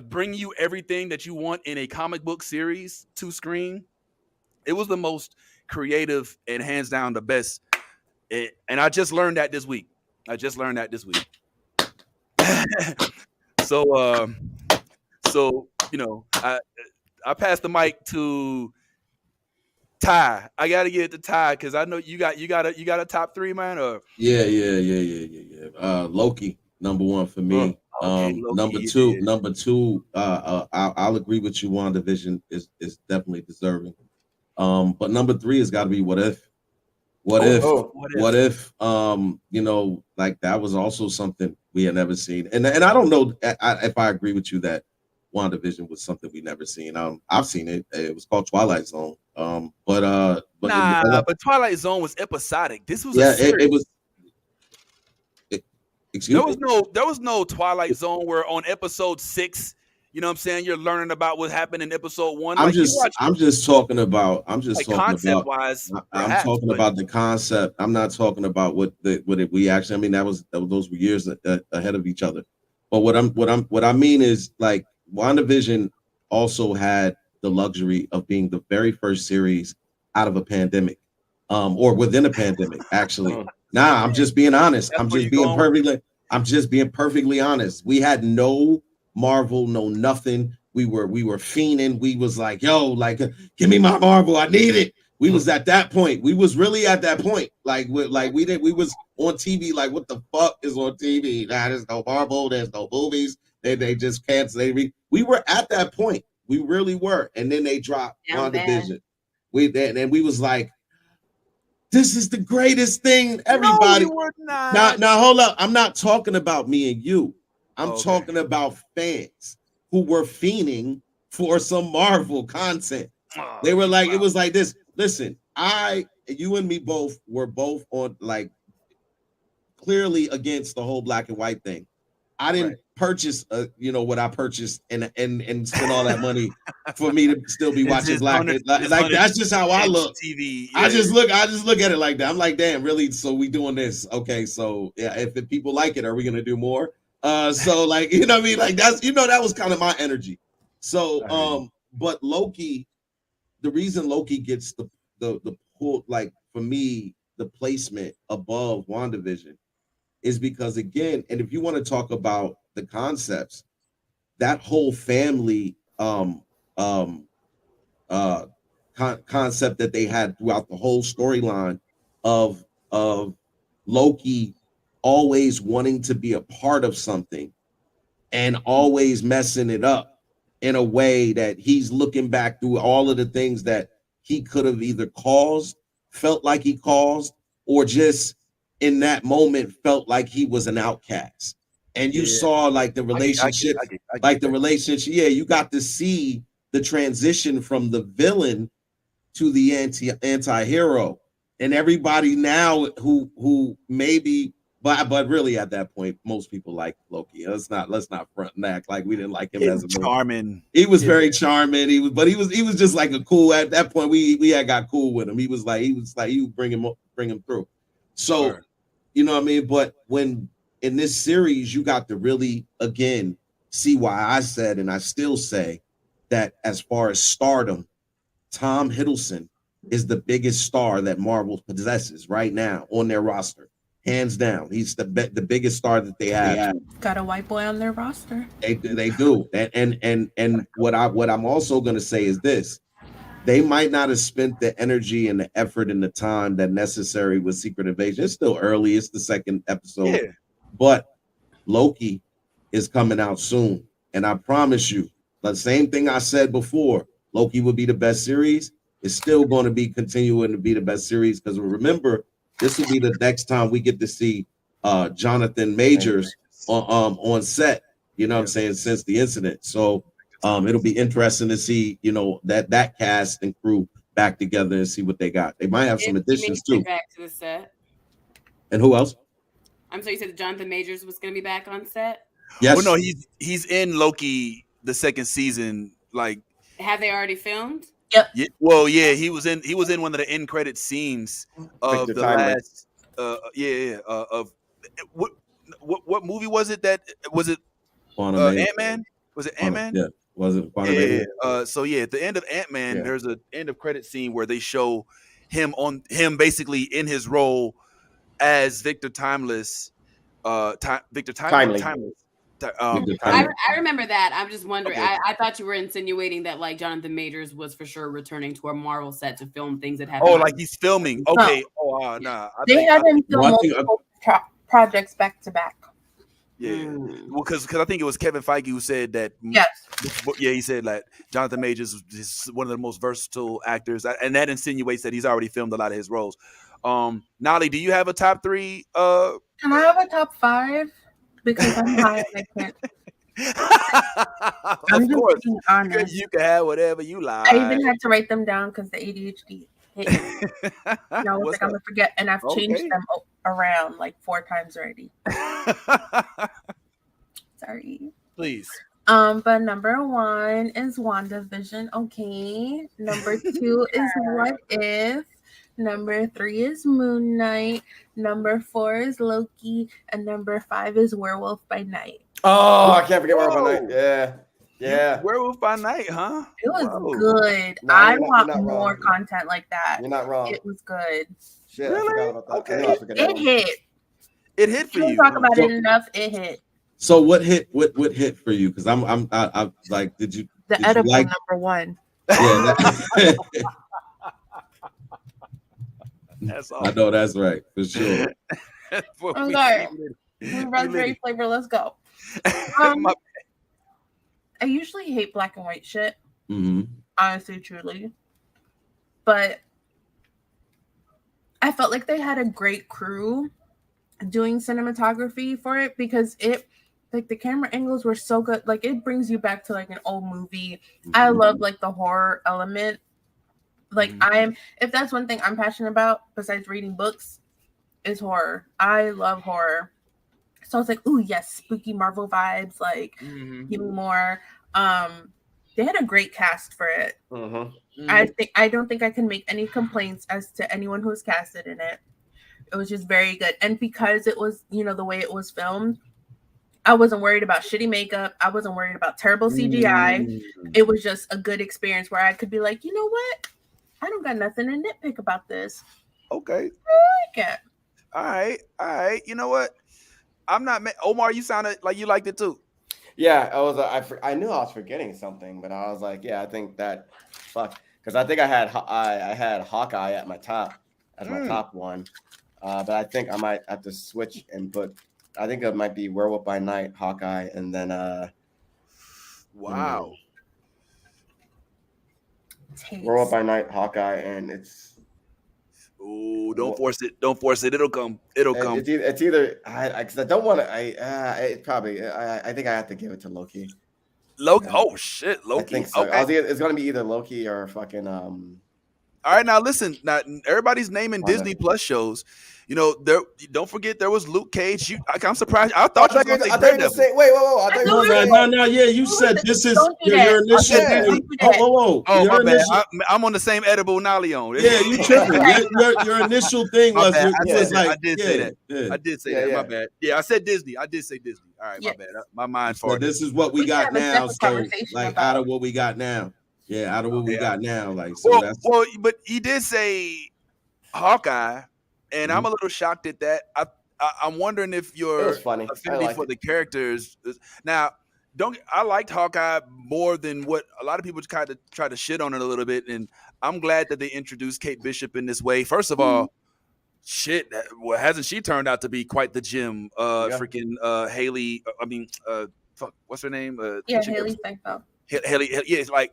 bring you everything that you want in a comic book series to screen. It was the most creative and hands down the best. And I just learned that this week. So you know, I passed the mic to Ty. I gotta get it to Ty because I know you got a top three, man. Or Yeah. Loki, number one for me. Okay, Loki, number two. I'll agree with you. WandaVision is definitely deserving. But number three has got to be What If. What if? You know, like that was also something we had never seen, and I don't know if I agree with you that WandaVision was something we never seen. I've seen it. It was called Twilight Zone. But Twilight Zone was episodic. This was it was. Excuse me? There was no Twilight Zone where on episode 6, you know what I'm saying, you're learning about what happened in episode 1. I'm just talking about concept wise. I'm talking about the concept. I'm not talking about what we actually. I mean, those were years ahead of each other. But what I mean is, like, WandaVision also had the luxury of being the very first series out of a pandemic, or within a pandemic, actually. Nah, I'm just being honest. I'm just being perfectly honest. We had no Marvel, no nothing. We were fiending. We was like, yo, like, give me my Marvel. I need it. We was at that point. We was really at that point. We was on TV. Like, what the fuck is on TV? Nah, there's no Marvel. There's no movies. They just cancel. We were at that point. We really were. And then they dropped WandaVision. We was like, this is the greatest thing. Everybody. No, we were not. Now, hold up. I'm not talking about me and you. I'm talking about fans who were fiending for some Marvel content. They were like, it was like this. Listen, you and me both were both on, like, clearly against the whole black and white thing. I didn't purchase, what I purchased and spend all that money for me to still be watching black. Like that's just how I look. TV. Yeah. I just look at it like that. I'm like, damn, really? So we doing this? Okay, so yeah, if people like it, are we gonna do more? So, like, you know what I mean? Like, that's, that was kind of my energy. So, but Loki, the reason Loki gets the pull, like, for me, the placement above WandaVision is because, again, and if you want to talk about the concepts, that whole family concept that they had throughout the whole storyline of Loki always wanting to be a part of something and always messing it up in a way that he's looking back through all of the things that he could have either felt like he caused, or just in that moment felt like he was an outcast. And you saw, like, the relationship, you got to see the transition from the villain to the anti-hero. And everybody now who maybe, but really at that point, most people like Loki. Let's not front and act like we didn't like him as a charming. He was very charming. He was just like a cool. At that point, we had got cool with him. He would bring him through. So, you know what I mean? But when in this series, you got to really, again, see why I said, and I still say, that as far as stardom, Tom Hiddleston is the biggest star that Marvel possesses right now on their roster. Hands down. He's the biggest star that they have. Got a white boy on their roster. They do. And what I'm also going to say is this. They might not have spent the energy and the effort and the time that necessary with Secret Invasion. It's still early. It's the second episode. Yeah. But Loki is coming out soon. And I promise you, the same thing I said before, Loki would be the best series. It's still going to be continuing to be the best series, because remember, this will be the next time we get to see Jonathan Majors on set. You know what I'm saying? Since the incident. So it'll be interesting to see, that cast and crew back together and see what they got. They might have some additions too. Back to the set. And who else? I'm sorry, you said Jonathan Majors was going to be back on set? Yes. Well, no, he's in Loki the second season. Like, have they already filmed? yeah, well, yeah, he was in one of the end credit scenes of Victor the Timeless. last of what movie was it? That was it Quantum Ant-Man? Was it Ant-Man? Yeah, was it Quantum Yeah. So yeah, at the end of Ant-Man, Yeah. there's an end of credit scene where they show him basically in his role as Victor Timeless. Victor Timely. Timeless. I remember that. I'm just wondering. Okay. I thought you were insinuating that like Jonathan Majors was for sure returning to a Marvel set to film things that happened. Oh, like he's filming. Okay. Oh, nah. They had him film multiple projects back to back. Yeah. Well, because I think it was Kevin Feige who said that. Yes. Yeah, he said like Jonathan Majors is one of the most versatile actors, and that insinuates that he's already filmed a lot of his roles. Nolly, do you have a top 3? Can I have a top 5? Because I'm high and I can't. Of course, being honest. you can have whatever you like. I even had to write them down because the ADHD hit me. And I was like, I'm gonna forget, and I've changed them around like 4 times already. Sorry. Please. But number 1 is WandaVision. Okay. Number 2 is What If. Number 3 is Moon Knight. Number 4 is Loki, and number 5 is Werewolf by Night. Oh, I can't forget Werewolf by Night. Yeah. Werewolf by Night, huh? It was good. No, I you're want not more wrong. content like that. You're not wrong. It was good. Shit, Really? I forgot about that. Okay. I knew I was forgetting It that one. hit. It hit for Can't you. talk about it enough. It hit. So what hit? What hit for you? Because I'm like, did you? The did edible you like, number 1. Yeah, that, That's all. I know that's right for sure. Okay. Raspberry flavor. Let's go. I usually hate black and white shit. Mm-hmm. Honestly, truly. But I felt like they had a great crew doing cinematography for it because it, like, the camera angles were so good. Like, it brings you back to like an old movie. I love like the horror element. Like, if that's one thing I'm passionate about besides reading books, is horror. I love horror. So I was like, ooh, yes, spooky Marvel vibes. Like, give me more. They had a great cast for it. I don't think I can make any complaints as to anyone who was casted in it. It was just very good. And because it was, the way it was filmed, I wasn't worried about shitty makeup. I wasn't worried about terrible CGI. It was just a good experience where I could be like, you know what? I don't got nothing to nitpick about this. Okay. I like it. All right. You know what? I'm not. Omar, you sounded like you liked it too. Yeah, I knew I was forgetting something, but I was like, yeah, I think that, because I think I had Hawkeye at my top as my top one, but I think I might have to switch and put. I think it might be Werewolf by Night, Hawkeye, and then wow. Werewolf by Night, Hawkeye, and it's. Ooh, don't force it. Don't force it. It'll come. It'll come. It's either because I don't want to. It probably. I think I have to give it to Loki. Loki. Oh shit, Loki. I think so. Okay. It's gonna be either Loki or fucking. All right, now listen. Now everybody's naming Disney Plus shows. Don't forget there was Luke Cage. I'm surprised. I thought you were going to say Daredevil. Whoa. No. Yeah, you said this is your initial thing. Whoa. Oh, my bad. I'm on the same edible Nolly on. Yeah, you tripping. Your initial thing was like. I did say that. Yeah. I did say that. My bad. Yeah, I said Disney. I did say Disney. All right, my bad. My mind's so farted. this is what we got now. So, like, out of what we got now. Yeah, out of what we got now. Like, so well, but he did say Hawkeye. And I'm a little shocked at that. I'm wondering if your affinity for the characters now. I liked Hawkeye more than what a lot of people kind of try to shit on it a little bit. And I'm glad that they introduced Kate Bishop in this way. First of all, hasn't she turned out to be quite the gem? Freaking Haley. What's her name? Haley Steinfeld. Haley. Yeah, it's like.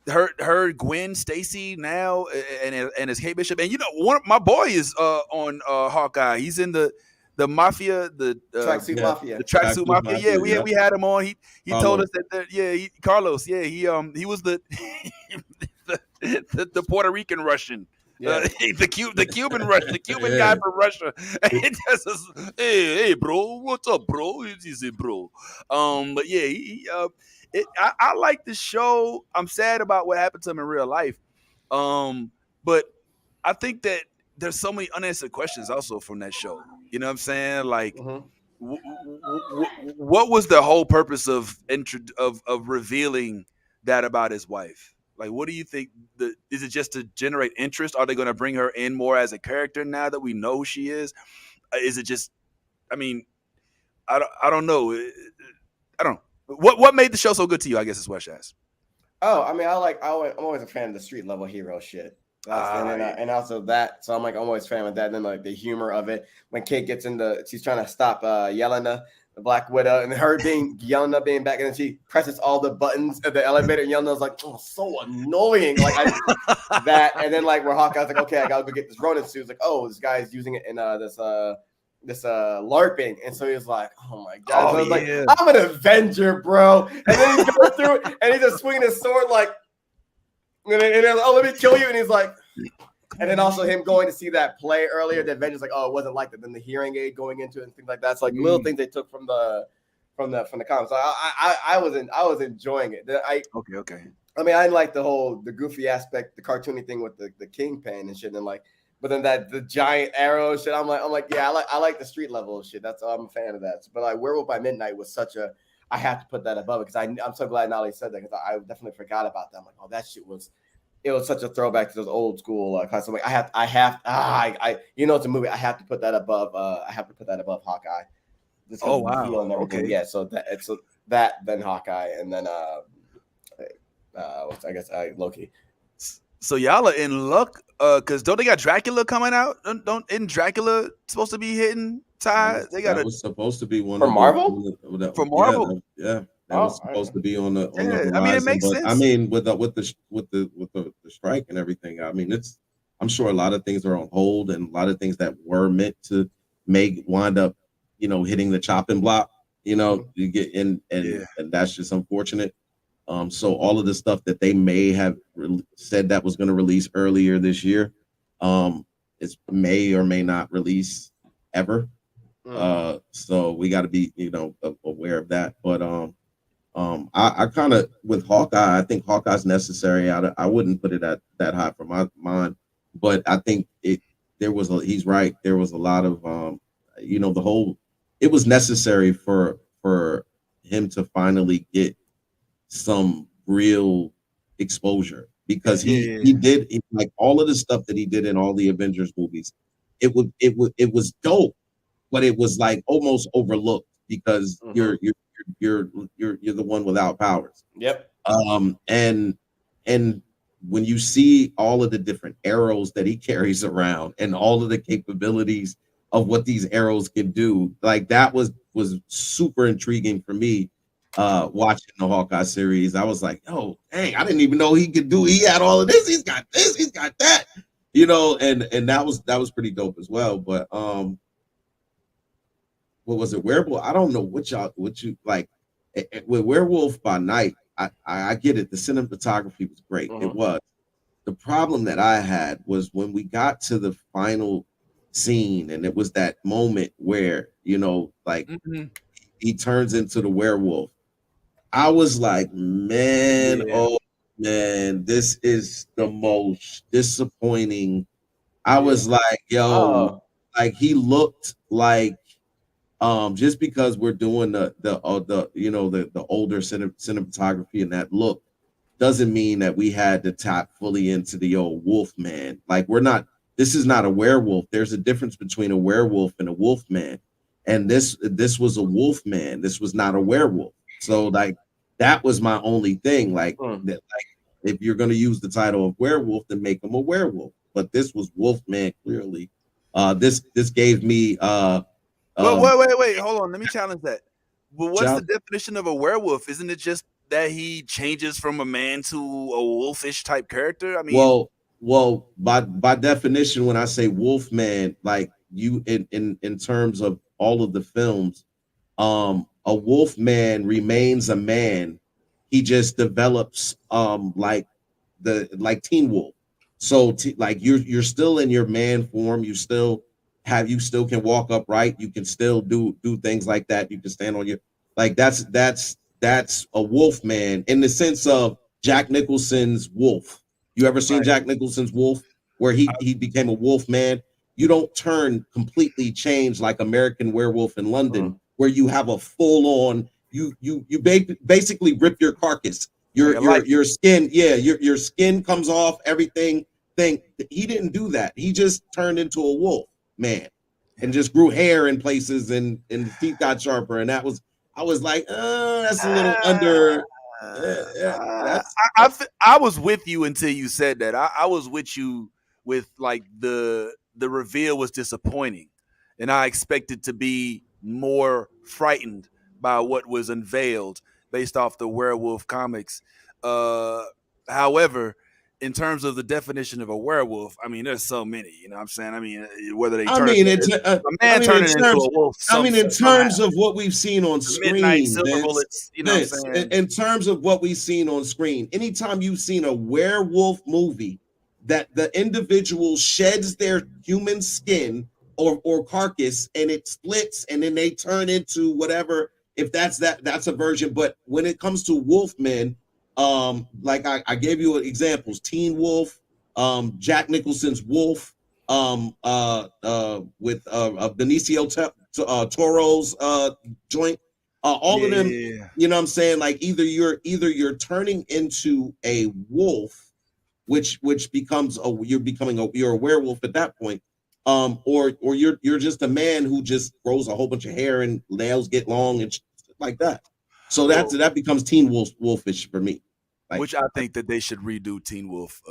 Her Gwen Stacy now and as Kate Bishop, and my boy is on Hawkeye. He's in the Mafia, the Tracksuit Mafia. The Tracksuit Mafia. Yeah, we had him on. He told us that Carlos. Yeah, he was the the Puerto Rican Russian. Yeah. The Cuban Russian, the Cuban guy from Russia. It just is, hey, bro, what's up, bro? He said, bro. But yeah, I like the show. I'm sad about what happened to him in real life. But I think that there's so many unanswered questions also from that show. You know what I'm saying? Like, Mhm. what was the whole purpose of revealing that about his wife? Like, what do you think? Is it just to generate interest? Are they going to bring her in more as a character now that we know who she is? Is it just? I mean, I don't know. I don't know. What made the show so good to you? I guess is what I should ask. Oh, I mean, I'm always a fan of the street level hero shit. And also that. So I'm always a fan of that. And then like the humor of it when Kate gets she's trying to stop Yelena, the Black Widow, and her Yelena being back, and then she presses all the buttons of the elevator. And Yelena's like, oh, so annoying. Like that. And then like where Hawkeye's like, okay, I gotta go get this Ronin suit. It's like, oh, this guy's using it in this LARPing, and so he was like, "Oh my god!" So I was like, "I'm an Avenger, bro." And then he goes through, and he's just swinging his sword like, and then oh, let me kill you, and he's like, and then also him going to see that play earlier. The Avengers like, oh, it wasn't like that. Then the hearing aid going into it and things like that. It's like little things they took from the comics. So I was enjoying it. Okay. I mean, I like the goofy aspect, the cartoony thing with the Kingpin and shit, and like. But then the giant arrow shit, I'm like, yeah, I like the street level shit. That's all, I'm a fan of that. But like Werewolf by Midnight was I have to put that above it because I'm so glad Nolly said that because I definitely forgot about that. I'm like, oh, that shit was such a throwback to those old school classics. I'm like, it's a movie. I have to put that above. Hawkeye. Oh wow. And everything. Okay. Yeah. So that then Hawkeye and then I guess Loki. So y'all are in luck, because don't they got Dracula coming out? Isn't Dracula supposed to be hitting Ty? That was supposed to be one for Marvel. For Marvel, yeah. That was supposed to be on the horizon. I mean, it makes sense. I mean, with the strike and everything, I mean, I'm sure a lot of things are on hold, and a lot of things that were meant to wind up, hitting the chopping block. You get in, and that's just unfortunate. So all of the stuff that they may have said that was going to release earlier this year, it may or may not release ever. So we got to be, aware of that. But I kind of with Hawkeye, I think Hawkeye's necessary. I wouldn't put it at that high for my mind, but I think he's right. There was a lot of, it was necessary for him to finally get some real exposure because he did like all of the stuff that he did in all the Avengers movies. It was dope, but it was like almost overlooked because you're the one without powers. Yep. And when you see all of the different arrows that he carries around and all of the capabilities of what these arrows can do, like that was super intriguing for me. Watching the Hawkeye series, I was like, "Oh, dang! I didn't even know he could do. He had all of this. He's got this. He's got that." And that was pretty dope as well. But what was it? Werewolf? I don't know what you like with Werewolf by Night. I get it. The cinematography was great. It was. The problem that I had was when we got to the final scene, and it was that moment where he turns into the werewolf. I was like, man, oh man, this is the most disappointing. I was like, yo, like he looked like, just because we're doing the older cinematography and that look doesn't mean that we had to tap fully into the old wolf man. Like this is not a werewolf. There's a difference between a werewolf and a wolf man. And this was a wolf man. This was not a werewolf. So like that was my only thing. Like if you're going to use the title of werewolf, then make him a werewolf. But this was wolf man clearly. This gave me. Wait, hold on. Let me challenge that. But what's the definition of a werewolf? Isn't it just that he changes from a man to a wolfish type character? I mean, well, by definition, when I say wolf man, like you in terms of all of the films, a wolf man remains a man. He just develops like Teen Wolf. So like you're still in your man form. You still can walk upright. You can still do things like that. You can stand on your, like that's that's a wolf man in the sense of Jack Nicholson's Wolf. You ever seen Jack Nicholson's Wolf, where he became a wolf man? You don't turn completely change like American Werewolf in London, where you have a full on. You basically rip your carcass, your skin. Yeah, your skin comes off. Everything. He didn't do that. He just turned into a wolf man, and just grew hair in places, and the teeth got sharper. And I was like, that's a little under. I was with you until you said that. I was with you with like the reveal was disappointing, and I expected to be more frightened by what was unveiled based off the werewolf comics. However, in terms of the definition of a werewolf, I mean, there's so many. You know what I'm saying? I mean, whether they turn a man turning into a wolf. In terms of what we've seen on screen, silver bullets. You know what I'm saying? In terms of what we've seen on screen, anytime you've seen a werewolf movie that the individual sheds their human skin or carcass and it splits and then they turn into whatever, if that's a version. But when it comes to wolfmen, like I gave you examples: Teen Wolf, Jack Nicholson's Wolf, with Benicio Toro's joint. All of them, you know what I'm saying? Like either you're turning into a wolf, which becomes you're a werewolf at that point, or you're just a man who just grows a whole bunch of hair and nails get long and like that. So that becomes Teen Wolfish for me. Like, which I think that they should redo Teen Wolf.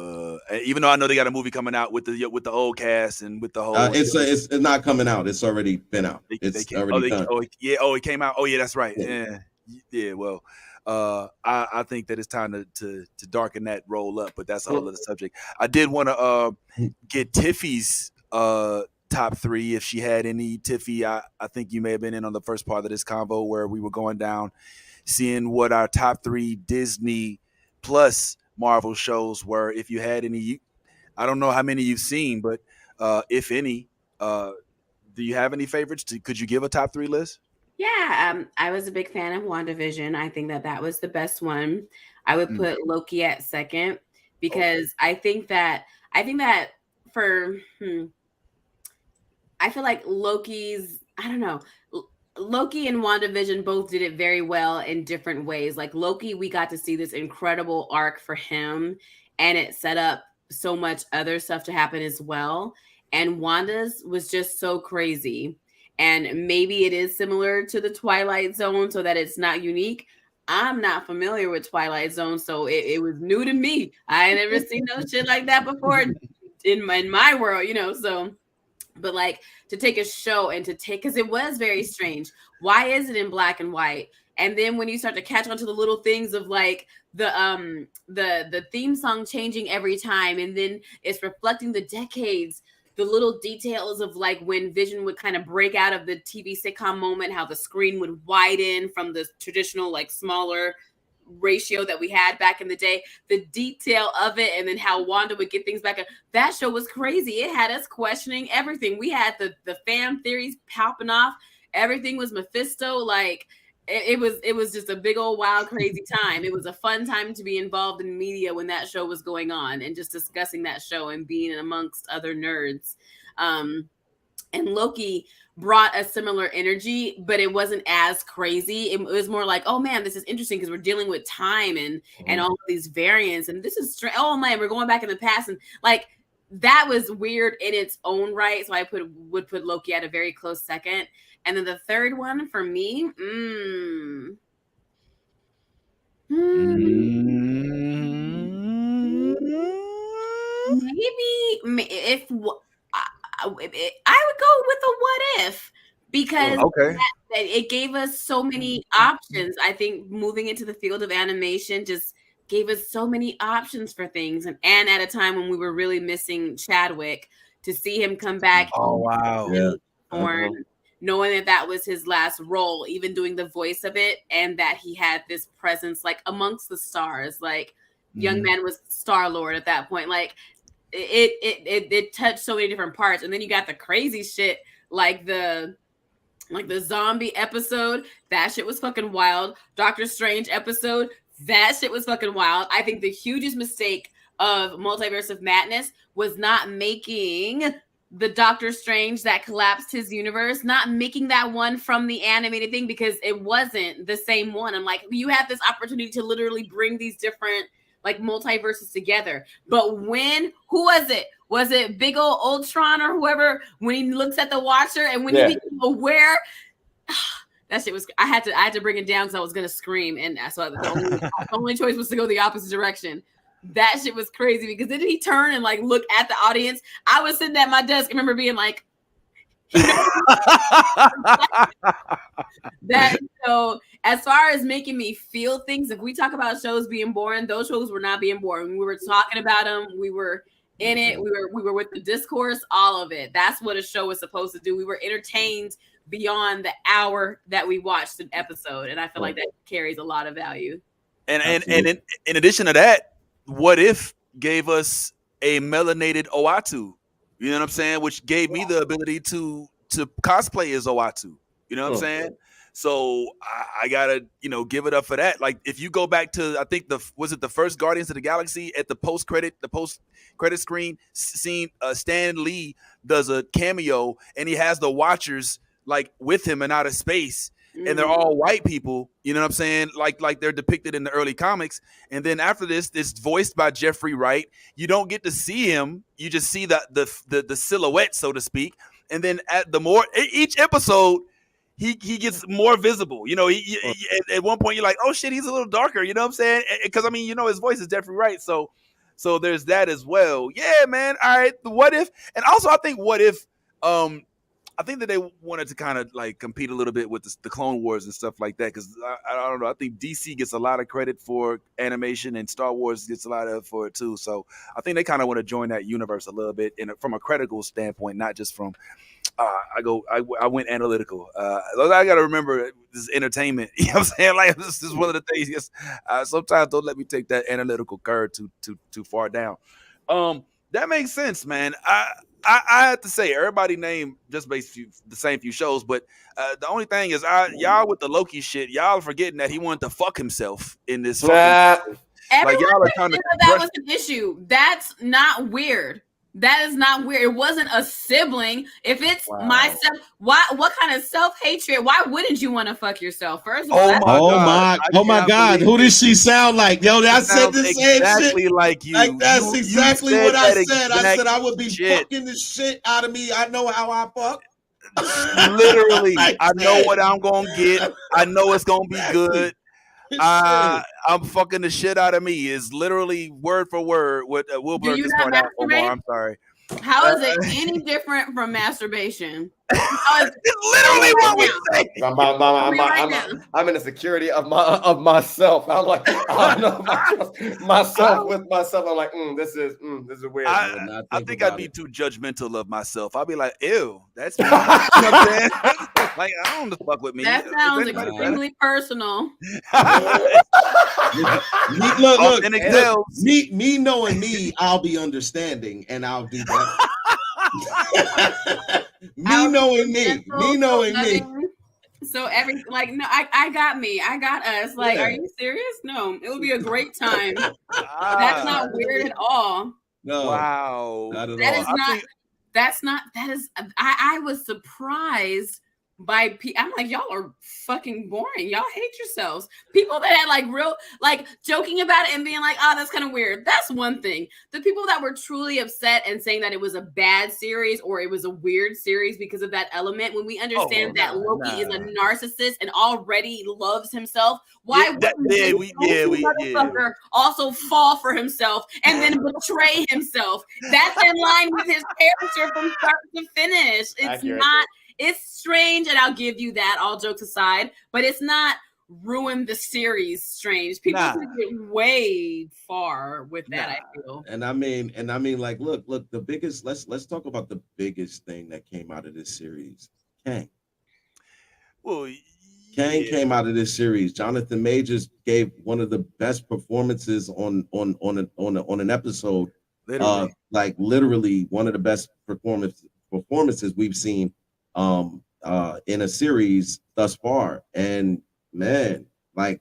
Even though I know they got a movie coming out with the old cast and with the whole. It's not coming out. It's already been out. It's already done. It came out. Oh yeah, that's right. Yeah. Well, I think that it's time to darken that role up, but that's a whole other subject. I did want to get Tiffy's top three if she had any. Tiffy, I think you may have been in on the first part of this convo where we were going down, seeing what our top three Disney plus Marvel shows were. If you had any, I don't know how many you've seen, but if any, do you have any favorites? Could you give a top three list? Yeah, I was a big fan of WandaVision. I think that was the best one. I would put Loki at second because I think that for I feel like Loki's, I don't know, Loki and WandaVision both did it very well in different ways. Like Loki, we got to see this incredible arc for him, and it set up so much other stuff to happen as well. And Wanda's was just so crazy. And maybe it is similar to the Twilight Zone so that it's not unique. I'm not familiar with Twilight Zone, so it was new to me. I ain't never seen no shit like that before in my world, you know, so. But like to take a show and because it was very strange. Why is it in black and white? And then when you start to catch on to the little things of like the theme song changing every time, and then it's reflecting the decades, the little details of like when Vision would kind of break out of the TV sitcom moment, how the screen would widen from the traditional like smaller ratio that we had back in the day, the detail of it, and then how Wanda would get things back. That show was crazy. It had us questioning everything. We had the fan theories popping off. Everything was Mephisto. Like it was just a big old wild crazy time. It was a fun time to be involved in media when that show was going on and just discussing that show and being amongst other nerds. And Loki brought a similar energy, but it wasn't as crazy. It was more like, oh man, this is interesting because we're dealing with time and all of these variants, and this is oh man, we're going back in the past, and like that was weird in its own right. So I would put Loki at a very close second, and then the third one for me, maybe if. I would go with a what if, because that it gave us so many options. I think moving into the field of animation just gave us so many options for things, and at a time when we were really missing Chadwick, to see him come back. Oh wow! Knowing that was his last role, even doing the voice of it, and that he had this presence like amongst the stars, like young man was Star-Lord at that point, like. It touched so many different parts, and then you got the crazy shit like the Like the zombie episode, that shit was fucking wild. Doctor Strange episode, that shit was fucking wild. I think the hugest mistake of Multiverse of Madness was not making the Doctor Strange that collapsed his universe, not making that one from the animated thing, because it wasn't the same one. I'm like, you have this opportunity to literally bring these different like multiverses together. But who was it? Was it big old Ultron or whoever? When he looks at the Watcher and when he became aware, that shit was. I had to bring it down because I was gonna scream, and so the only choice was to go the opposite direction. That shit was crazy because then he turn and like look at the audience. I was sitting at my desk. I remember being like, that. So as far as making me feel things, if we talk about shows being boring, those shows were not being boring. We were talking about them. We were in it. We were with the discourse, all of it. That's what a show is supposed to do. We were entertained beyond the hour that we watched an episode, and I feel like that carries a lot of value. And in addition to that, What If gave us a melanated Oatu. You know what I'm saying? Which gave me the ability to cosplay as Oatu. You know what I'm saying? So I gotta, give it up for that. Like if you go back to, I think the first Guardians of the Galaxy at the post credit screen scene, Stan Lee does a cameo and he has the Watchers like with him in outer space, and they're all white people. You know what I'm saying? Like they're depicted in the early comics. And then after this, it's voiced by Jeffrey Wright. You don't get to see him. You just see the silhouette, so to speak. And then each episode, he gets more visible. He at one point you're like, oh shit, he's a little darker. You know what I'm saying? Because his voice is Jeffrey Wright. So there's that as well. Yeah, man. All right. The What If, and also I think What If, I think that they wanted to kind of like compete a little bit with the Clone Wars and stuff like that. Because I don't know. I think DC gets a lot of credit for animation and Star Wars gets a lot of for it too. So I think they kind of want to join that universe a little bit from a critical standpoint, not just from. I went analytical. I got to remember this is entertainment. You know what I'm saying? Like this is one of the things. Yes, sometimes don't let me take that analytical curve too far down. That makes sense, man. I have to say, everybody named just basically the same few shows, but the only thing is, y'all with the Loki shit, y'all forgetting that he wanted to fuck himself in this. Everyone y'all are trying to that was an issue. That's not weird. That is not weird. It wasn't a sibling. If it's myself, what kind of self-hatred? Why wouldn't you want to fuck yourself? First of all, oh my God. Who does she sound like? Yo, I said the same exactly shit. Like you. Like that's exactly what I said. I said I would be shit. fucking the shit out of me. I know how I fuck. Literally, I know what I'm gonna get. I know it's gonna be good. I'm fucking the shit out of me is literally word for word what we'll blur this part out for more. I'm sorry. How is it any different from masturbation? It's literally what we say. I'm in the security of myself. I'm like, I don't know myself with myself. I'm like, this is weird. I think I'd be too judgmental of myself. I'd be like, ew, that's me. You know what I'm saying? Like, I don't fuck with me. That sounds extremely personal. Look, me knowing me, I'll be understanding and I'll do that. me knowing me. So I got us. Like, are you serious? No, it would be a great time. That's not weird at all. No, wow, not at all. I was surprised by I'm like, y'all are fucking boring. Y'all hate yourselves. People that had like real like joking about it and being like, oh, that's kind of weird. That's one thing. The people that were truly upset and saying that it was a bad series or it was a weird series because of that element, when we understand that Loki is a narcissist and already loves himself, why wouldn't motherfucker also fall for himself and then betray himself? That's in line with his character from start to finish. It's strange, and I'll give you that, all jokes aside, but it's not ruin the series strange. People get way far with that, I feel. And I mean, like, look, the biggest, let's talk about the biggest thing that came out of this series. Kang. Well, Kang came out of this series. Jonathan Majors gave one of the best performances on an episode. Literally one of the best performances we've seen in a series thus far. And man, like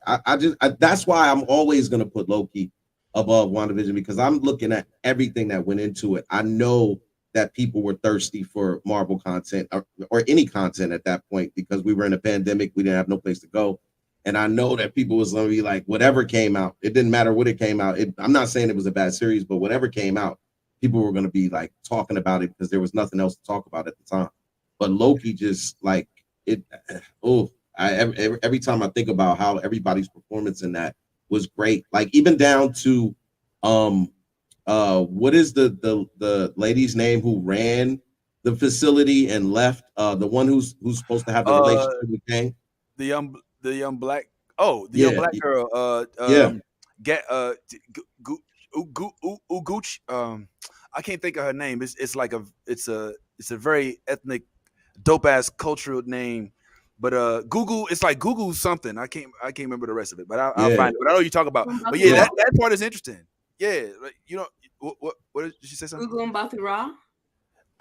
that's why I'm always gonna put Loki above WandaVision, because I'm looking at everything that went into it. I know that people were thirsty for Marvel content or any content at that point, because we were in a pandemic, we didn't have no place to go. And I know that people was gonna be like, whatever came out, it didn't matter what it came out. I'm not saying it was a bad series, but whatever came out, people were gonna be like talking about it because there was nothing else to talk about at the time. But Loki just like it. Every time I think about how everybody's performance in that was great, like even down to what is the lady's name who ran the facility and left, the one who's supposed to have the relationship with Kang, the young black young black girl get Uguch. I can't think of her name. It's like it's a very ethnic, dope ass cultural name. But Google, it's like Google something. I can't remember the rest of it, but I'll find it. But I know what you talk about. But yeah, that part is interesting. Yeah, like, you know what did she say something? Google Mbathura.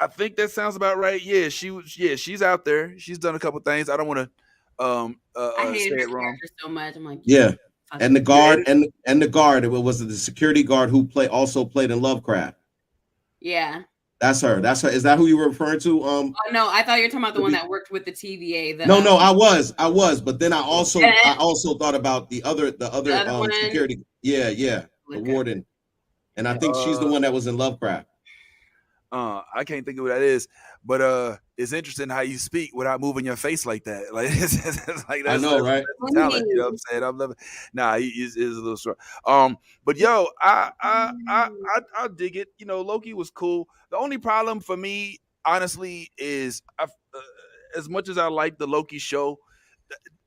I think that sounds about right. Yeah, she's out there. She's done a couple things. I don't want to I hated say her it wrong. character so much. I'm like, yeah. And the guard and the guard, it was the security guard who also played in Lovecraft. Yeah. That's her. Is that who you were referring to? Oh no, I thought you were talking about the one that worked with the TVA. No, I was, but then I also thought about the other security. Yeah, the warden, and I think she's the one that was in Lovecraft. I can't think of who that is, but it's interesting how you speak without moving your face like that. Like, it's like I know, right? That's talent, you know what I'm saying? I'm loving. Nah, he's a little short. But yo, I dig it. You know, Loki was cool. The only problem for me, honestly, is as much as I like the Loki show,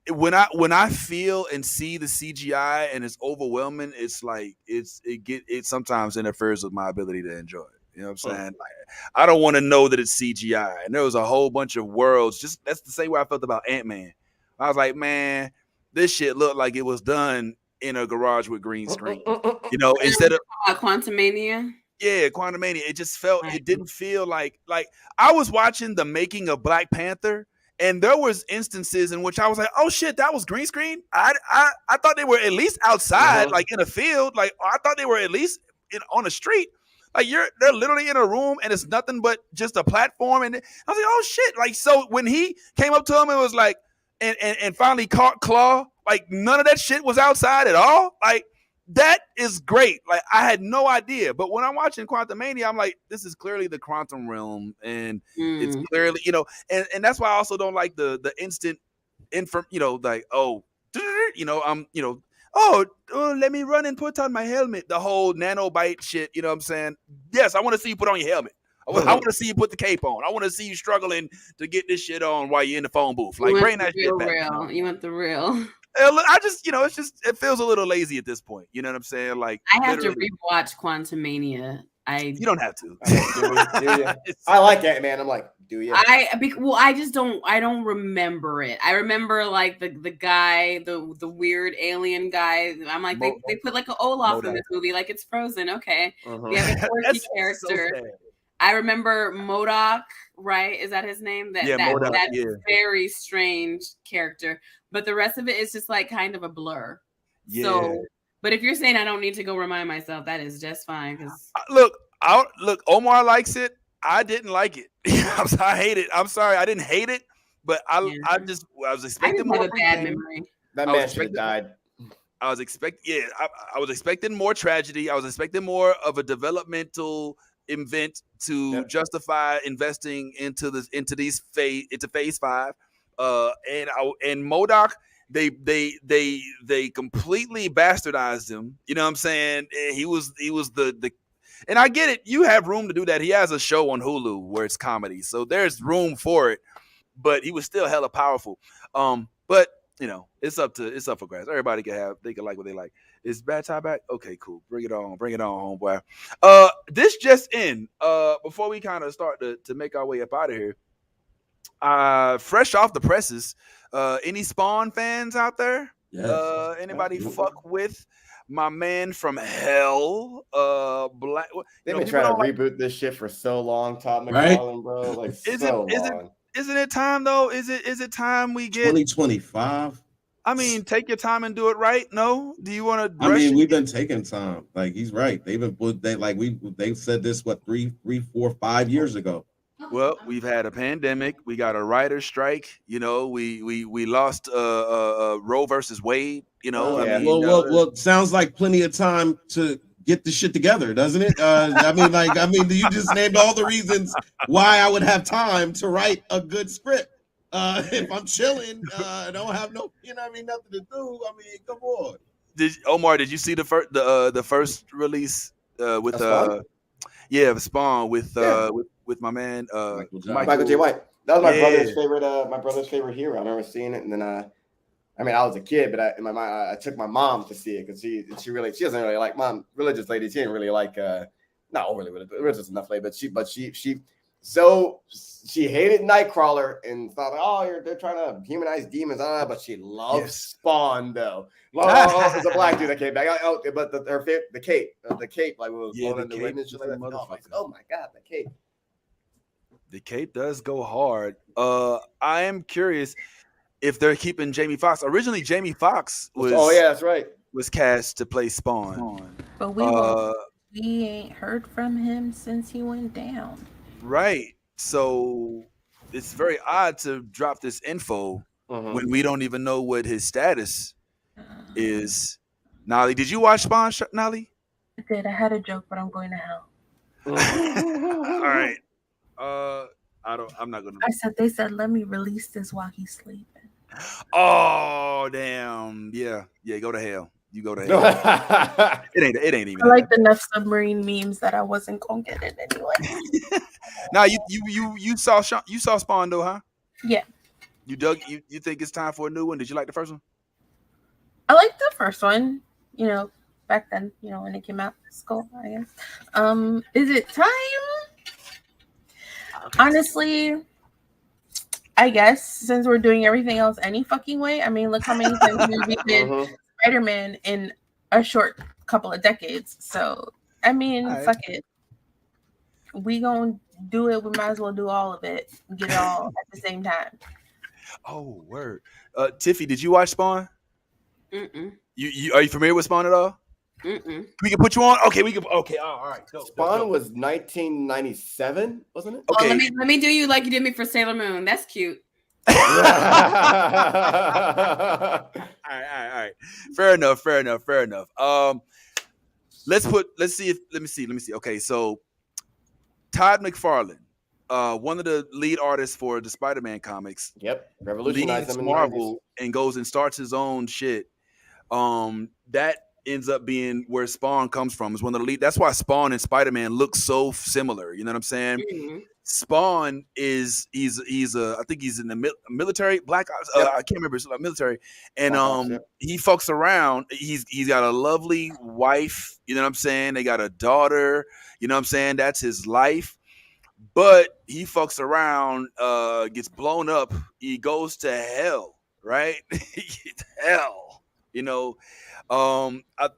when I feel and see the CGI and it's overwhelming, it's like it sometimes interferes with my ability to enjoy it. You know what I'm saying? Like, I don't want to know that it's CGI. And there was a whole bunch of worlds. That's the same way I felt about Ant-Man. I was like, man, this shit looked like it was done in a garage with green screen. You know, instead of Quantumania. Yeah, Quantumania. It didn't feel like I was watching the making of Black Panther, and there was instances in which I was like, oh shit, that was green screen. I thought they were at least outside, like in a field. Like, I thought they were at least on a street. Like they're literally in a room and it's nothing but just a platform. And I was like, oh shit. Like, so when he came up to him and was like, and finally caught Claw, like none of that shit was outside at all. Like, that is great. Like, I had no idea. But when I'm watching Quantumania, I'm like, this is clearly the quantum realm. And it's clearly, you know, and that's why I also don't like the instant like, oh, you know, let me run and put on my helmet. The whole nanobite shit, you know what I'm saying? Yes, I want to see you put on your helmet. I want to see you put the cape on. I want to see you struggling to get this shit on while you're in the phone booth. Like, bring that shit back. Real. You want the real. I just, it feels a little lazy at this point. You know what I'm saying? Like, I have to rewatch Quantumania. You don't have to. I like Ant-Man. I'm like, do you? I just don't. I don't remember it. I remember like the guy, the weird alien guy. I'm like, they put like an Olaf in this movie, like it's Frozen. Okay, we have a quirky character. So I remember MODOK. Right? Is that his name? MODOK, that's very strange character. But the rest of it is just like kind of a blur. Yeah. So, but if you're saying I don't need to go remind myself, that is just fine. Because look, Omar likes it. I didn't like it. I hate it. I'm sorry, I didn't hate it, but I was expecting more. I have a bad memory. That man should have died. I was expecting more tragedy. I was expecting more of a developmental event to justify investing into phase 5. And MODOK, they completely bastardized him. You know what I'm saying? He was the and I get it. You have room to do that. He has a show on Hulu where it's comedy, so there's room for it. But he was still hella powerful. But you know, it's up for grabs. Everybody can like what they like. Is Bad Tie back? Okay, cool. Bring it on, homeboy. This just in. Before we kind of start to make our way up out of here. Fresh off the presses. Any Spawn fans out there? Yes. Anybody fuck with my man from hell? Black. They've been trying to reboot this shit for so long, Todd McFarlane, bro. Like, long. Isn't it time though? Is it time we get? 2025. I mean, take your time and do it right. No, do you want to? I mean, we've been taking time. Like he's right. They've been they said this what 3, 4, 5 years ago. Well, we've had a pandemic. We got a writer's strike. You know, we lost Roe versus Wade. You know, Yeah. I mean, Well, sounds like plenty of time to get the shit together, doesn't it? I mean, you just named all the reasons why I would have time to write a good script. If I'm chilling, I don't have no, nothing to do. I mean, come on. Omar, did you see the first release with Spawn with my man Michael J. White? That was my brother's favorite. My brother's favorite hero. I remember seeing it, and then I was a kid, but in my mind, I took my mom to see it because she doesn't really like religious lady. She didn't really like not overly religious enough lady, but she hated Nightcrawler and thought, they're trying to humanize demons. But she loves Spawn though. It's a black dude that came back. But the cape, like was going in the wind and shit like that. Oh my god, the cape. The cape does go hard. I am curious if they're keeping Jamie Foxx. Originally, Jamie Foxx was that's right. Was cast to play Spawn. But we ain't heard from him since he went down. Right. So it's very odd to drop this info when we don't even know what his status is. Nolly, did you watch Spawn, Nolly? I did. I had a joke, but I'm going to hell. All right. I'm not gonna. They said, let me release this while he's sleeping. Oh damn! Yeah. Go to hell. You go to hell. it ain't even. I liked enough submarine memes that I wasn't gonna get it anyway. Now you saw Spawn though, huh? Yeah. You dug. You think it's time for a new one? Did you like the first one? I liked the first one. Back then, when it came out. It's cool, I guess. Is it time? Honestly, I guess since we're doing everything else any fucking way. I mean, look how many times we did Spider-Man in a short couple of decades. So, I mean, fuck it. We gonna do it. We might as well do all of it. Get it all at the same time. Oh, word. Tiffy, did you watch Spawn? Mm-mm. You are you familiar with Spawn at all? Mm-mm. We can put you on. Okay, we can. Okay, all right. Go, Spawn was 1997, wasn't it? Okay. Well, let me do you like you did me for Sailor Moon. That's cute. All right. Fair enough. Let me see. Okay, so Todd McFarlane, one of the lead artists for the Spider-Man comics. Yep, revolutionized leaves them in Marvel and goes and starts his own shit. That ends up being where Spawn comes from. Is one of the lead. That's why Spawn and Spider-Man look so similar. You know what I'm saying? Mm-hmm. Spawn he's I think he's in the military, Black Ops. I can't remember, it's military, and he fucks around. He's got a lovely wife. You know what I'm saying? They got a daughter. You know what I'm saying? That's his life. But he fucks around, gets blown up. He goes to hell, right? Hell,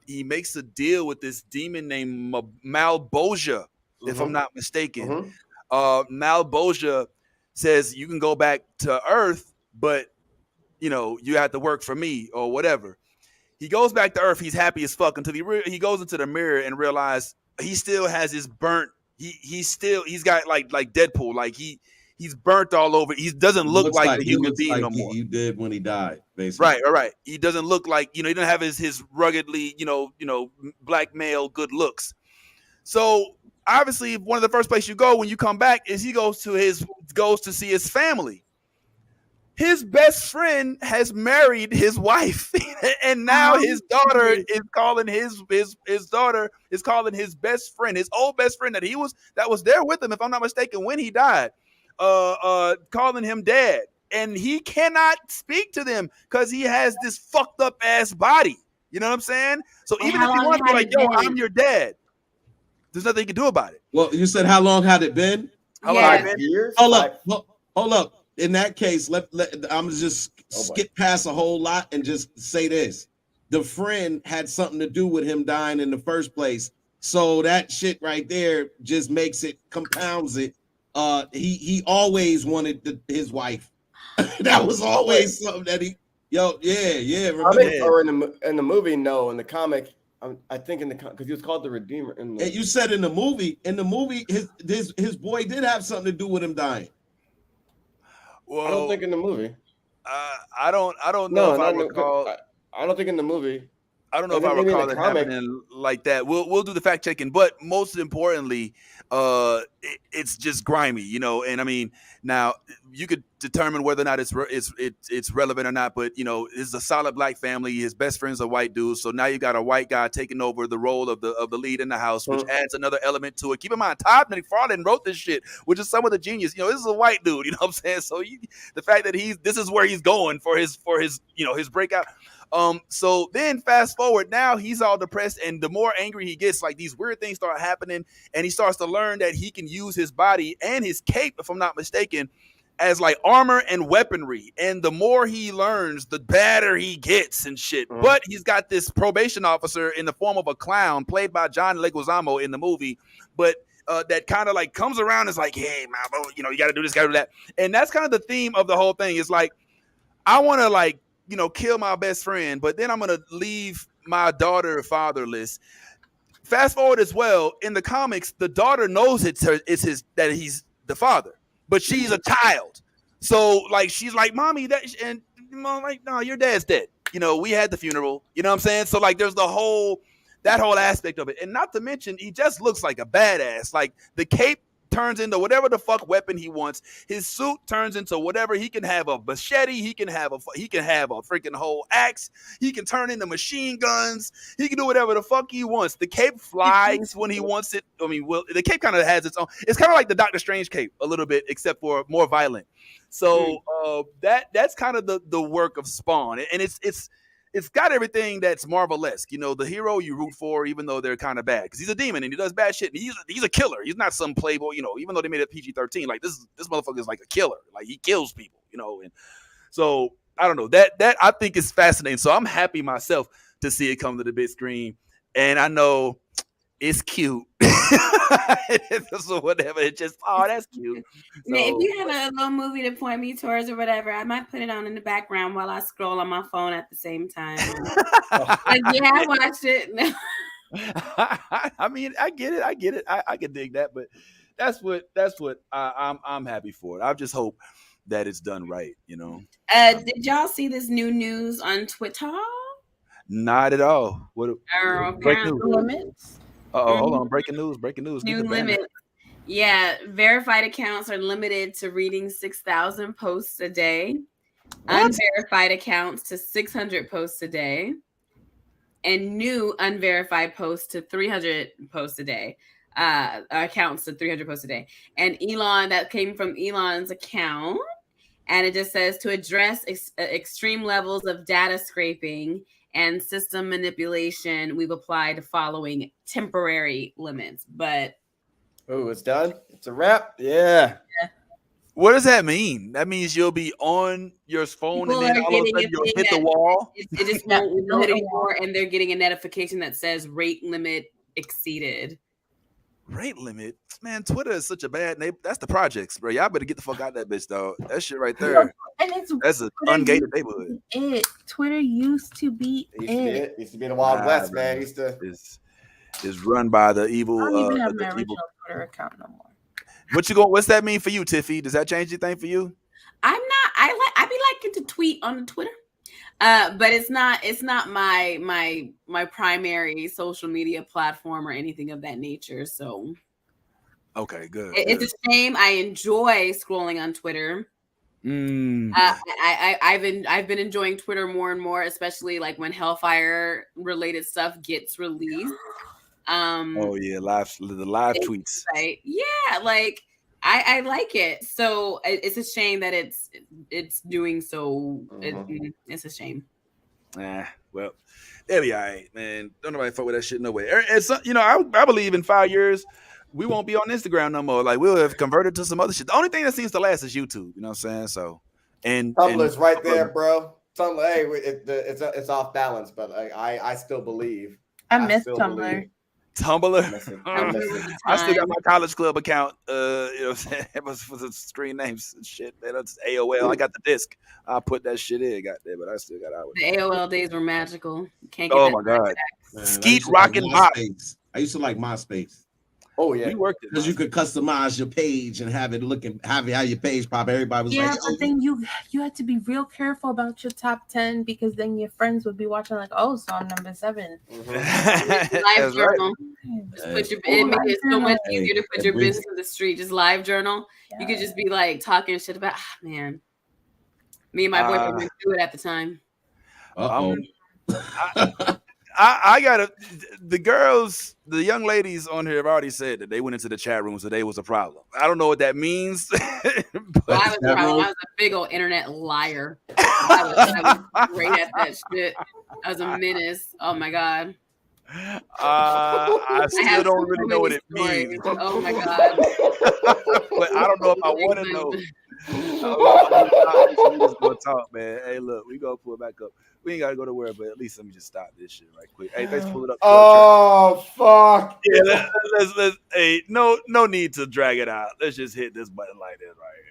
he makes a deal with this demon named Malboja, if I'm not mistaken. Malboja says you can go back to Earth, but you have to work for me or whatever. He goes back to Earth. He's happy as fuck until he goes into the mirror and realizes he still has his burnt. He's got like Deadpool, like he's burnt all over. He doesn't look like the human being no more. You did when he died, basically. Right. He doesn't look like he doesn't have his ruggedly black male good looks. So obviously, one of the first places you go when you come back is he goes to see his family. His best friend has married his wife, and now his daughter is calling his daughter is calling his best friend, his old best friend that was there with him, if I'm not mistaken, when he died, calling him dad, and he cannot speak to them because he has this fucked up ass body. You know what I'm saying? So even if he wants to be like, "Yo, I'm your dad," there's nothing you can do about it. Well, you said how long had it been? How long had it been? Years? Hold up. In that case, I'm gonna just skip past a whole lot and just say this: the friend had something to do with him dying in the first place. So that shit right there just compounds it he always wanted his wife. That was always something that he. Remember or in the movie? No, in the comic. I think because he was called the Redeemer. And you said in the movie, his boy did have something to do with him dying. Well, I don't think in the movie. I don't know if I recall. I don't think in the movie. I don't know if I recall that happening like that. We'll do the fact checking, but most importantly, it's just grimy, you know. And I mean, now you could determine whether or not it's relevant or not. But you know, it's a solid black family. His best friend's a white dude, so now you got a white guy taking over the role of the lead in the house, which adds another element to it. Keep in mind, Todd McFarlane wrote this shit, which is some of the genius. You know, this is a white dude. You know what I'm saying? So the fact that this is where he's going for his his breakout. So then fast forward, now he's all depressed, and the more angry he gets, like these weird things start happening, and he starts to learn that he can use his body and his cape, if I'm not mistaken, as like armor and weaponry. And the more he learns, the better he gets and shit. But he's got this probation officer in the form of a clown played by John Leguizamo in the movie, but that kind of like comes around and is like, hey, man, you know, you got to do this, got to do that. And that's kind of the theme of the whole thing. Is like, I want to like, you know, kill my best friend, but then I'm going to leave my daughter fatherless. Fast forward as well, in the comics, the daughter knows that he's the father, but she's a child. So like, she's like, mommy, and mom like, no, your dad's dead. You know, we had the funeral, you know what I'm saying? So like, there's that whole aspect of it. And not to mention, he just looks like a badass. Like the cape turns into whatever the fuck weapon he wants. His suit turns into whatever. He can have a machete. He can have a freaking whole axe. He can turn into machine guns. He can do whatever the fuck he wants. The cape flies when he wants it. I mean, well, the cape kind of has its own. It's kind of like the Doctor Strange cape a little bit, except for more violent. So that's kind of the work of Spawn, and it's got everything that's Marvel-esque. You know, the hero you root for, even though they're kind of bad, because he's a demon and he does bad shit. And he's a killer. He's not some playboy. You know, even though they made it PG-13, like this motherfucker is like a killer. Like he kills people. You know, and so I don't know, that I think is fascinating. So I'm happy myself to see it come to the big screen, and I know it's cute. So whatever, it's just that's cute. So, if you have a little movie to point me towards or whatever, I might put it on in the background while I scroll on my phone at the same time. Like, yeah, I watched it. I mean, I get it. I can dig that, but that's what I'm happy for. I just hope that it's done right. You know. Did y'all see this new news on Twitter? Not at all. What? Breaking Limits. Hold on. Breaking news. New limit. Yeah, verified accounts are limited to reading 6,000 posts a day. What? Unverified accounts to 600 posts a day. And new unverified posts to 300 posts a day. Accounts to 300 posts a day. And Elon, that came from Elon's account. And it just says to address extreme levels of data scraping and system manipulation, we've applied the following temporary limits. But it's done. It's a wrap. Yeah. What does that mean? That means you'll be on your phone people and then all of a sudden you'll hit the wall. It just won't hit anymore, and they're getting a notification that says rate limit exceeded. Rate limit? Man, Twitter is such a bad name. That's the projects, bro. Y'all better get the fuck out of that bitch, dog. That shit right there. And that's an ungated neighborhood. Twitter used to be Used to be in the Wild West, man. Is run by the evil. I don't even have my original Twitter account no more. What's that mean for you, Tiffy? Does that change anything for you? I'm not. I be liking to tweet on the Twitter, but it's not my primary social media platform or anything of that nature. So, okay, good. It's a shame. I enjoy scrolling on Twitter. I've been enjoying Twitter more and more, especially like when Hellfire related stuff gets released. The live tweets. Right. Yeah, like I like it. So it's a shame that it's doing so. It's a shame. Well, they'll be all right, man. Don't nobody fuck with that shit no way. And so, you know, I believe in 5 years we won't be on Instagram no more. Like we'll have converted to some other shit. The only thing that seems to last is YouTube. You know what I'm saying? So Tumblr's right there, bro. Tumblr, hey, it's off balance, but I still believe. I miss Tumblr. Tumblr. I still got my college club account. You know what I'm saying? It was for the screen names and shit. Man, that's AOL. I got the disc. I put that shit in, goddamn, but I still got out. The AOL days were magical. You can't get Oh that my god. Man, Skeet rockin' bot. I used to like MySpace. Oh yeah, we worked it because you could customize your page and have it looking, have your page pop. Everybody was yeah, like, but then you had to be real careful about your top 10 because then your friends would be watching like, oh, so I'm number 7. Live journal. Just put your, it makes it so much easier to put your business in the street. Just live journal. You could just be like talking shit about, man. Me and my boyfriend went through it at the time. I gotta. The girls, the young ladies on here have already said that they went into the chat room, so they was a problem. I don't know what that means. I was a big old internet liar. I was great at that shit. I was a menace. Oh my god. I still don't really know what it means. Oh my god. But I don't know if I want to know. We just gonna talk, man. Hey, look, we gonna pull it back up. We ain't gotta go nowhere, but at least let me just stop this shit right quick. Hey, let's pull it up. Oh fuck. Yeah, let's hey, no need to drag it out. Let's just hit this button like this right here.